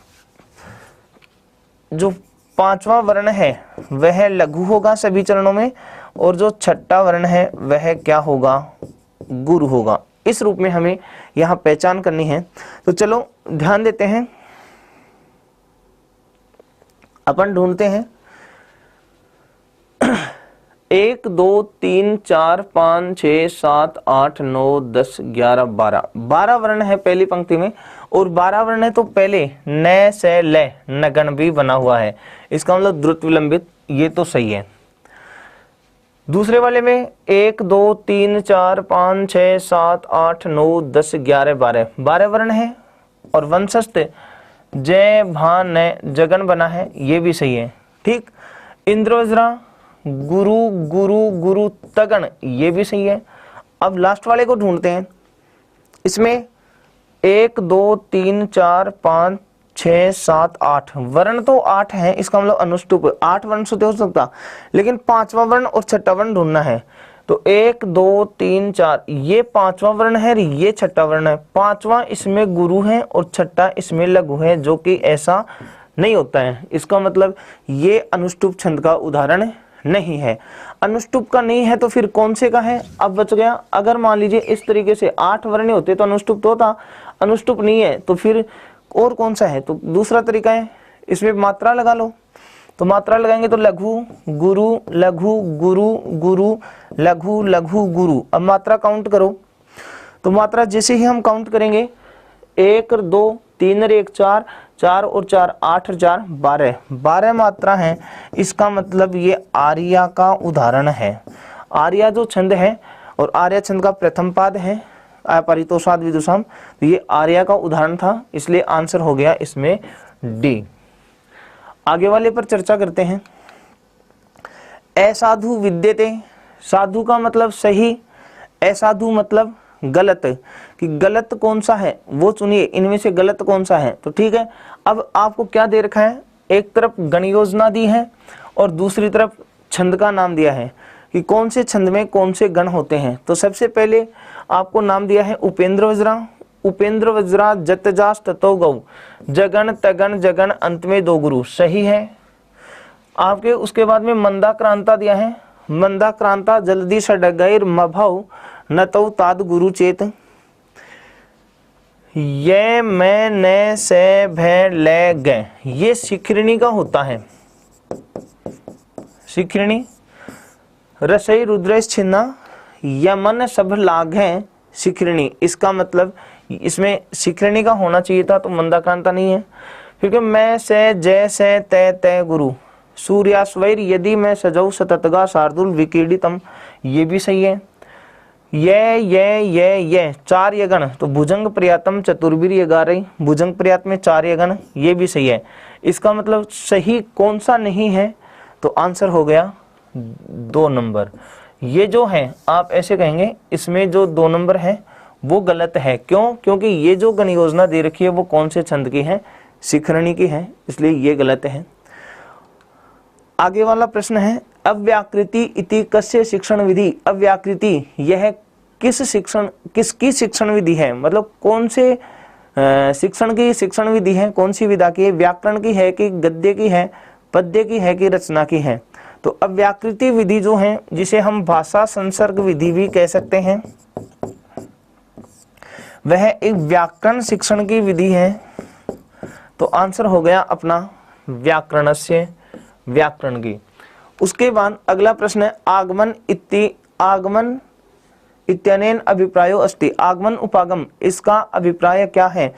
जो 5वां वर्ण है वह लघु होगा सभी चरणों में, और जो 6ठा वर्ण है वह क्या होगा, गुरु होगा। इस रूप में हमें यहाँ पहचान करनी है। तो चलो ध्यान देते हैं, अपन ढूंढते हैं 1 2 3 4 5 6 7 8 9 10 11 12 वर्ण है पहली पंक्ति में, और 12 वर्ण है तो पहले न से ले नगन भी बना हुआ है, इसका मतलब द्रुत विलंबित, ये तो सही है। दूसरे वाले में 1 2 3 4 5 6 7 8 9 10 11 12 वर्ण है, और वंशस्थ जय भान न जगन बना है, ये भी सही है। ठीक, इंद्रवज्रा गुरु गुरु गुरु तगन, ये भी सही है। अब लास्ट वाले को ढूंढते हैं, इसमें 1 2 3 4 5 6 7 8 वर्ण तो 8 है, इसका मतलब अनुष्टुप 8 वर्ण से हो सकता, लेकिन 5वां वर्ण और 6ठा वर्ण ढूंढना है। तो 1 2 3 4 ये 5वां वर्ण है, ये 6ठा वर्ण है। 5वां इसमें गुरु है और 6ठा इसमें लघु है, जो कि ऐसा नहीं होता है। इसका मतलब ये अनुष्टुप छंद का उदाहरण नहीं है। अनुष्टुप का नहीं है तो फिर कौन से का है? अब बच गया, अगर मान लीजिए इस तरीके से 8 वर्ण होते तो अनुष्टुप तो होता, अनुष्टुप नहीं है तो फिर और कौन सा है? तो दूसरा तरीका है, इसमें मात्रा लगा लो। तो मात्रा लगाएंगे तो लघु गुरु लघु गुरु गुरु लघु लघु गुरु। अब मात्रा काउंट करो, तो मात्रा जैसे ही हम काउंट करेंगे 1 2 3 1 4 4 और 4 8 4 12 12 मात्रा है। इसका मतलब ये आर्या का उदाहरण है। आर्या जो छंद है और आर्या छंद का प्रथम पाद है अपरितोषाद विदुषाम, तो ये आर्या का उदाहरण था, इसलिए आंसर हो गया इसमें डी। आगे वाले पर चर्चा करते हैं। असाधु विद्यते, साधु का मतलब सही, असाधु मतलब गलत, कि गलत कौन सा है वो चुनिए, इनमें से गलत कौन सा है। तो ठीक है, अब आपको क्या दे रखा है, एक तरफ गण योजना दी है और दूसरी तरफ छंद का नाम दिया है कि कौन से छंद में कौन से गण होते हैं। तो सबसे पहले आपको नाम दिया है उपेंद्र वज्रा, उपेंद्र वज्रा जतजास ततो गौ, जगन तगन जगन अंत में 2 गुरु, सही है आपके। उसके बाद में मंदाक्रांता दिया है, मंदाक्रांता जल्दी सडगैर मभव नतौ ताद गुरु चेत, ये मैं ने से भय ले गए, ये शिखरिणी का होता है, शिखरिणी। रसई रुद्रेश छिन्ना यमन सब लाग है शिखरिणी, इसका मतलब इसमें शिखरिणी का होना चाहिए था, तो मंदाक्रांता नहीं है। क्योंकि मैं से जय से तय तय गुरु, सूर्यास्वैर यदि मैं सजौ सततगा शार्दुल विकीर्णितम, ये भी सही है। ये 4 यगण, तो भुजंग प्रयातम चतुर्वीर यगारई, भुजंग प्रयात में 4 यगण, ये भी सही है। इसका मतलब सही कौन सा नहीं है? तो आंसर हो गया 2 नंबर। ये जो है आप ऐसे कहेंगे, इसमें जो 2 नंबर है वो गलत है। क्यों? क्योंकि ये जो गण योजना दे रखी है वो कौन से छंद की है? शिखरिणी की है, इसलिए ये गलत है। आगे वाला प्रश्न है, अव्याकृति इति कस्य शिक्षण विधि। अव्याकृति यह किसकी शिक्षण विधि है, मतलब कौन से शिक्षण की शिक्षण विधि है, कौन सी विधा की है? व्याकरण की है कि गद्य की है, पद्य की है कि रचना की है? तो अव्याकृति विधि जो है, जिसे हम भाषा संसर्ग विधि भी कह सकते हैं, वह एक व्याकरण शिक्षण की विधि है। तो आंसर हो गया अपना व्याकरणस्य, व्याकरण की। उसके बाद अगला प्रश्न है, आगमन इत्यनेन अभिप्रायो अस्ति। आगमन उपागम, इसका अभिप्राय क्या है?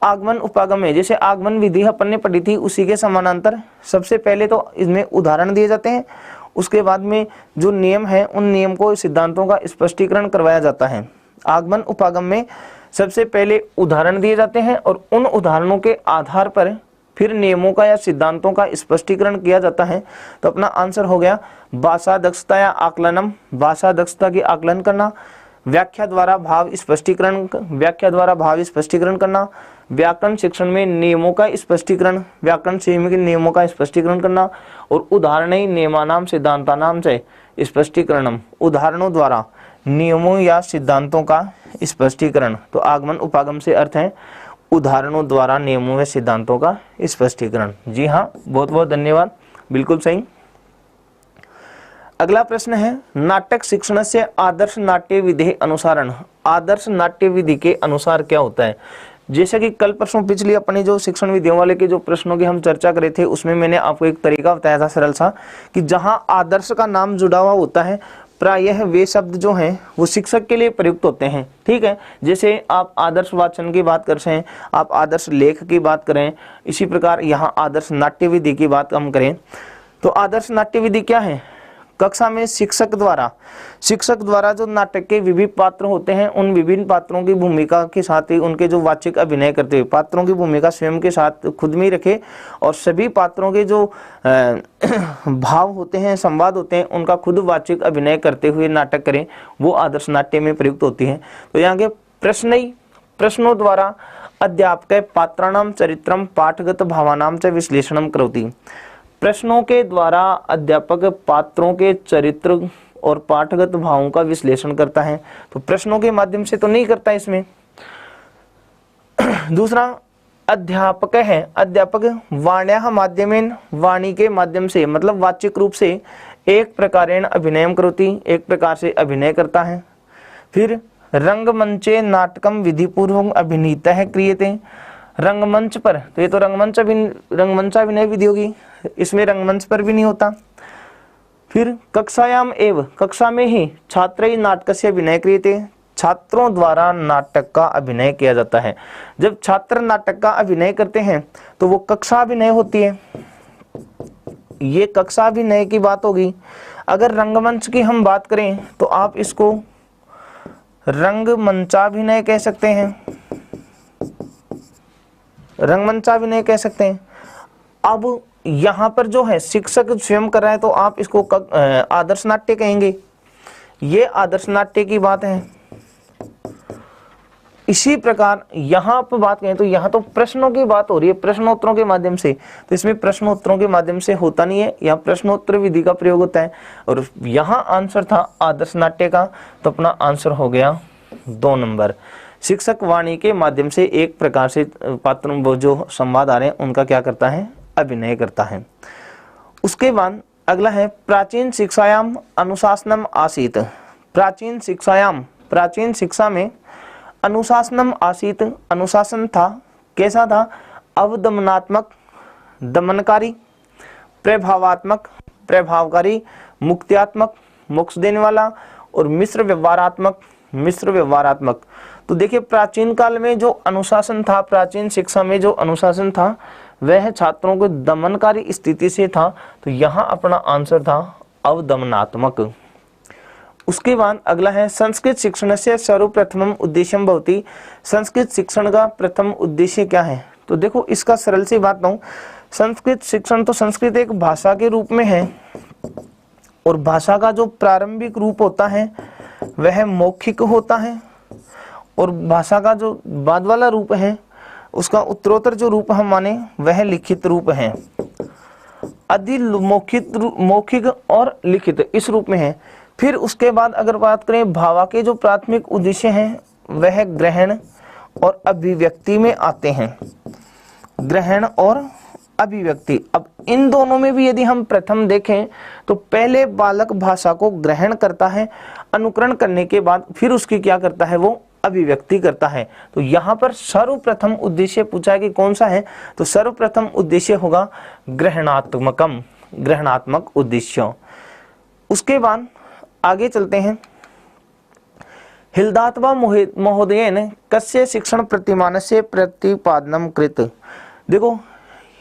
आगमन उपागम में जैसे आगमन विधि अपन ने पढ़ी थी, उसी के समानांतर सबसे पहले तो इसमें उदाहरण दिए जाते हैं, उसके बाद में जो नियम है उन नियम को, सिद्धांतों का स्पष्टीकरण करवाया जाता है। आगमन उपागम में सबसे पहले उदाहरण दिए जाते हैं और उन उदाहरणों के आधार पर फिर नियमों का या सिद्धांतों का स्पष्टीकरण किया जाता है। तो अपना आंसर हो गया भाषा दक्षता या आकलनम, भाषा दक्षता की आकलन करना, व्याख्या द्वारा भाव स्पष्टीकरण, व्याख्या द्वारा भाव स्पष्टीकरण करना, व्याकरण शिक्षण में नियमों का स्पष्टीकरण, व्याकरण शिक्षण के नियमों का स्पष्टीकरण करना, और उदाहरण नियमानाम सिद्धांतानाम से स्पष्टीकरणम, उदाहरणों द्वारा नियमों या सिद्धांतों का स्पष्टीकरण। तो आगमन उपागम से अर्थ है उदाहरणों द्वारा नियमों व सिद्धांतों का स्पष्टीकरण। जी हाँ, बहुत बहुत धन्यवाद, बिल्कुल सही। अगला प्रश्न है, नाटक शिक्षण से आदर्श नाट्य विधि अनुसारण। आदर्श नाट्य विधि के अनुसार क्या होता है? जैसे कि कल परसों पिछली अपनी जो शिक्षण विधियों वाले के जो प्रश्नों की हम चर्चा करे थे, उसमें मैंने आपको एक तरीका बताया था सरल सा, कि जहां आदर्श का नाम जुड़ा हुआ होता है प्रायः वे शब्द जो हैं वो शिक्षक के लिए प्रयुक्त होते हैं। ठीक है, जैसे आप आदर्श वाचन की बात कर रहे हैं, आप आदर्श लेख की बात करें, इसी प्रकार यहाँ आदर्श नाट्य विधि की बात हम करें तो आदर्श नाट्य विधि क्या है? कक्षा में शिक्षक द्वारा जो नाटक के विभिन्न पात्र होते हैं, उन विभिन्न पात्रों की भूमिका के साथ ही उनके जो वाचिक अभिनय करते हुए पात्रों की भूमिका स्वयं के साथ खुद में ही रखे और सभी पात्रों के जो भाव होते हैं, संवाद होते हैं, उनका खुद वाचिक अभिनय करते हुए नाटक करें, वो आदर्श नाट्य में प्रयुक्त होती है। तो यहाँ के प्रश्न ही प्रश्नों द्वारा अध्यापक पात्राणाम चरित्रम पाठगत भावानाम च विश्लेषणम करोति। प्रश्नों के द्वारा अध्यापक पात्रों के चरित्र और पाठगत भावों का विश्लेषण करता है। तो प्रश्नों के माध्यम से तो नहीं करता इसमें। दूसरा, अध्यापक है, अध्यापक वाण्या माध्यमेन, वाणी के माध्यम से मतलब वाचिक रूप से एक प्रकारेण अभिनयम करोति, एक प्रकार से अभिनय करता है। फिर रंगमंचे नाटकम विधिपूर्वक अभिनीतः क्रियते, रंगमंच पर, तो ये तो रंगमंचाभिनय विधि होगी, इसमें रंगमंच पर भी नहीं होता। फिर कक्षायाम एव, कक्षा में ही छात्रैः नाटकस्य अभिनय क्रियते, छात्रों द्वारा नाटक का अभिनय किया जाता है। जब छात्र नाटक का अभिनय करते हैं तो वो कक्षा अभिनय होती है, ये कक्षा अभिनय की बात होगी। अगर रंगमंच की हम बात करें तो आप इसको रंगमंचाभिनय कह सकते हैं, रंगमंचाभिनय कह सकते हैं। अब यहाँ पर जो है शिक्षक स्वयं कर रहा है तो आप इसको आदर्श नाट्य कहेंगे, ये आदर्श नाट्य की बात है। इसी प्रकार यहाँ पर बात करें तो यहाँ तो प्रश्नों की बात हो रही है, प्रश्नोत्तरों के माध्यम से, तो इसमें प्रश्नोत्तरों के माध्यम से होता नहीं है, यहाँ प्रश्नोत्तर विधि का प्रयोग होता है। और यहाँ आंसर था आदर्श नाट्य का, तो अपना आंसर हो गया 2 नंबर। शिक्षक वाणी के माध्यम से एक प्रकार से पात्रों वो जो संवाद आ रहे हैं उनका क्या करता है, अभिनय करता है। उसके बाद अगला है प्राचीन शिक्षायाम अनुशासनम आसीत। प्राचीन शिक्षायाम, प्राचीन शिक्षा में अनुशासनम आसीत, अनुशासन था, कैसा था, अवदमनात्मक, दमनकारी, प्रभावात्मक, प्रभावकारी, मुक्त्यात्मक, मोक्ष देने वाला, और मिश्र व्यवहारात्मक, मिश्र व्यवहारात्मक। तो देखिए प्राचीन काल में जो अनुशासन था, प्राचीन शिक्षा में जो अनुशासन था वह छात्रों को दमनकारी स्थिति से था, तो यहाँ अपना आंसर था अवदमनात्मक। उसके बाद अगला है संस्कृत शिक्षण से सर्वप्रथमम उद्देश्यम भवति। संस्कृत शिक्षण का प्रथम उद्देश्य क्या है, तो देखो इसका सरल सी बात कहूं, संस्कृत शिक्षण, तो संस्कृत एक भाषा के रूप में है और भाषा का जो प्रारंभिक रूप होता है वह मौखिक होता है, और भाषा का जो बाद वाला रूप है उसका उत्तरोत्तर जो रूप हम माने वह लिखित रूप है। अधि मौखिक और लिखित इस रूप में है। फिर उसके बाद अगर बात करें भावा के जो प्राथमिक उद्देश्य हैं वह ग्रहण और अभिव्यक्ति में आते हैं, ग्रहण और अभिव्यक्ति। अब इन दोनों में भी यदि हम प्रथम देखें तो पहले बालक भाषा को ग्रहण करता है, अनुकरण करने के बाद फिर उसकी क्या करता है, वो अभिव्यक्ति करता है। तो यहाँ पर सर्वप्रथम उद्देश्य पूछा है कि कौन सा है, तो सर्वप्रथम उद्देश्य होगा ग्रहणात्मकम, ग्रहणात्मक उद्देश्य। उसके बाद आगे चलते हैं। हिल्दात्वा महोदयेन कस्य शिक्षण प्रतिमानस्य प्रतिपादनम कृत। देखो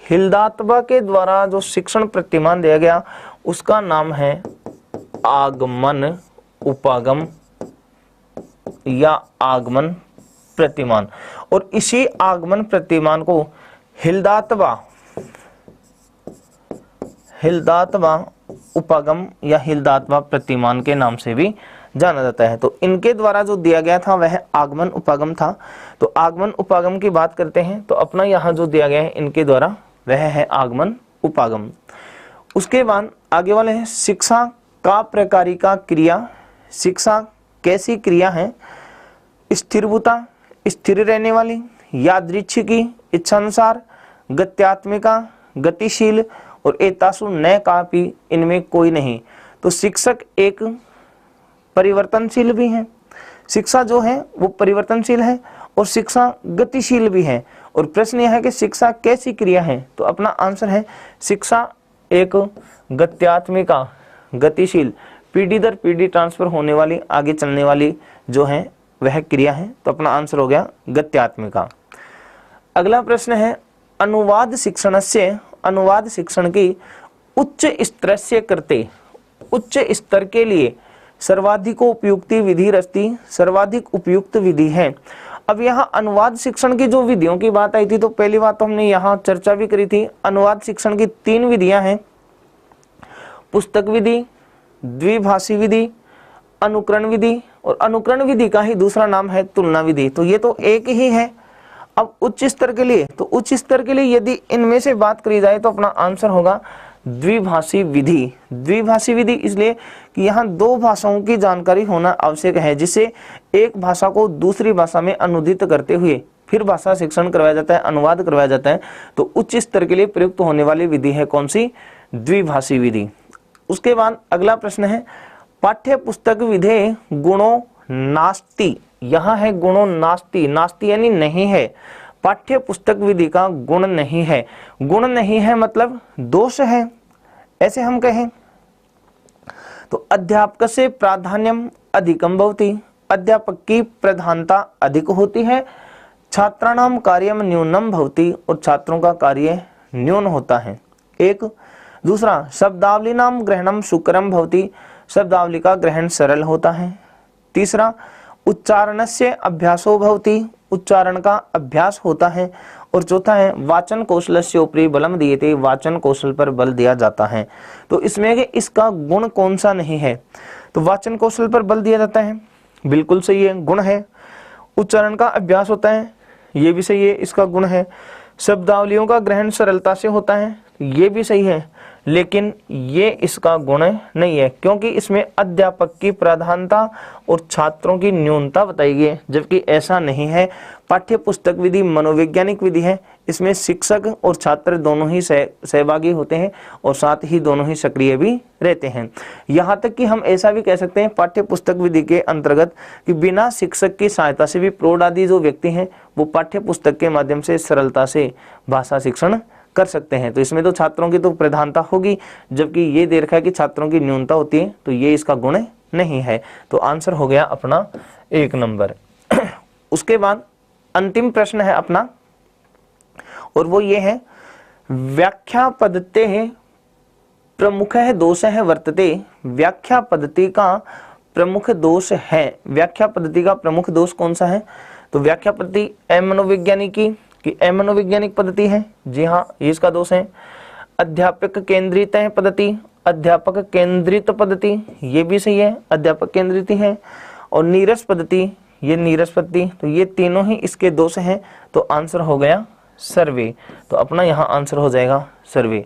हिल्दात्वा के द्वारा जो शिक्षण प्रतिमान दिया गया उसका नाम है आगमन उपागम या आगमन प्रतिमान, और इसी आगमन प्रतिमान को हिल्दात्वा उपागम या हिल्दात्वा प्रतिमान के नाम से भी जाना जाता है। तो इनके द्वारा जो दिया गया था वह आगमन उपागम था। तो आगमन उपागम की बात करते हैं तो अपना यहाँ जो दिया गया है इनके द्वारा वह है आगमन उपागम। उसके बाद आगे वाले हैं शिक्षा का प्रकारिका क्रिया। शिक्षा कैसी क्रिया है, स्थिरभूता, स्थिर रहने वाली, यादृच्छिकी, इच्छानुसार, गत्यात्मिका, गतिशील, और एतासु न कापि, इनमें कोई नहीं। तो शिक्षक एक परिवर्तनशील भी है, शिक्षा जो है वो परिवर्तनशील है और शिक्षा गतिशील भी है। और प्रश्न यह है कि शिक्षा कैसी क्रिया है, तो अपना आंसर है शिक्षा एक गत्यात्मिका, गतिशील, पीढ़ी दर पीढ़ी ट्रांसफर होने वाली, आगे चलने वाली जो है वह क्रिया है। तो अपना आंसर हो गया गत्यात्मिका। अगला प्रश्न है अनुवाद शिक्षण से, अनुवाद शिक्षण की उच्च स्तर से करते, उच्च स्तर के लिए सर्वाधिक उपयुक्त विधि रस्ती, सर्वाधिक उपयुक्त विधि है। अब यहाँ अनुवाद शिक्षण की जो विधियों की बात आई थी तो पहली बात तो हमने यहाँ चर्चा भी करी थी। अनुवाद शिक्षण की 3 विधियां हैं, पुस्तक विधि, द्विभाषी विधि, अनुकरण विधि और अनुकरण विधि का ही दूसरा नाम है तुलना विधि। तो ये तो एक ही है। अब उच्च स्तर के लिए, तो उच्च स्तर के लिए यदि इनमें से बात करी जाए तो अपना आंसर होगा द्विभाषी विधि। द्विभाषी विधि इसलिए कि यहाँ दो भाषाओं की जानकारी होना आवश्यक है, जिससे एक भाषा को दूसरी भाषा में अनुदित करते हुए फिर भाषा शिक्षण करवाया जाता है, अनुवाद करवाया जाता है। तो उच्च स्तर के लिए प्रयुक्त होने वाली विधि है कौन सी? द्विभाषी विधि। उसके बाद अगला प्रश्न है पाठ्य पुस्तक विधे गुणों नास्ति। यहाँ है गुणों नास्ति, नास्ति यानी नहीं है। पाठ्य पुस्तक विधि का गुण नहीं है। गुण नहीं है मतलब दोष है, ऐसे हम कहें तो अध्यापक से प्राधान्यम अधिकम भवति, अध्यापक की प्रधानता अधिक होती है। छात्राणाम कार्यम न्यूनम भवति, और छात्रों का कार्य न्यून होता है। एक दूसरा शब्दावली नाम ग्रहणम शुक्रम भवति, शब्दावली का ग्रहण सरल होता है। तीसरा उच्चारणस्य अभ्यासो भवति, उच्चारण का अभ्यास होता है। और चौथा है वाचन कौशलस्य उपरि बलम दीयते, वाचन कौशल पर बल दिया जाता है। तो इसमें इसका गुण कौन सा नहीं है? तो वाचन कौशल पर बल दिया जाता है, बिल्कुल सही है, गुण है। उच्चारण का अभ्यास होता है, ये भी सही है, इसका गुण है। शब्दावलियों का ग्रहण सरलता से होता है, ये भी सही है, लेकिन ये इसका गुण नहीं है, क्योंकि इसमें अध्यापक की प्रधानता और छात्रों की न्यूनता बताई गई है, जबकि ऐसा नहीं है। पाठ्य पुस्तक विधि मनोवैज्ञानिक विधि है, इसमें शिक्षक और छात्र दोनों ही सहभागी होते हैं और साथ ही दोनों ही सक्रिय भी रहते हैं। यहाँ तक कि हम ऐसा भी कह सकते हैं पाठ्य पुस्तक विधि के अंतर्गत कि बिना शिक्षक की सहायता से भी प्रौढ़ आदि जो व्यक्ति हैं वो पाठ्य पुस्तक के माध्यम से सरलता से भाषा शिक्षण कर सकते हैं। तो इसमें तो छात्रों की तो प्रधानता होगी, जबकि ये दे रखा है कि छात्रों की न्यूनता होती है, तो ये इसका गुण नहीं है। तो आंसर हो गया अपना 1 नंबर। उसके बाद अंतिम प्रश्न है अपना, और वो ये है व्याख्या पद्धति प्रमुख दोष है वर्तते। व्याख्या पद्धति का प्रमुख दोष है, व्याख्या पद्धति का प्रमुख दोष कौन सा है? तो व्याख्या पद्धति अमनोवैज्ञानिकी कि अमनोवैज्ञानिक पद्धति है, जी हाँ, ये इसका दोष है। अध्यापक केंद्रित है पद्धति, अध्यापक केंद्रित पद्धति, ये भी सही है, अध्यापक केंद्रित है। और नीरस पद्धति, ये नीरस पद्धति, तो ये तीनों ही इसके दोष हैं। तो आंसर हो गया सर्वे। तो अपना यहाँ आंसर हो जाएगा सर्वे।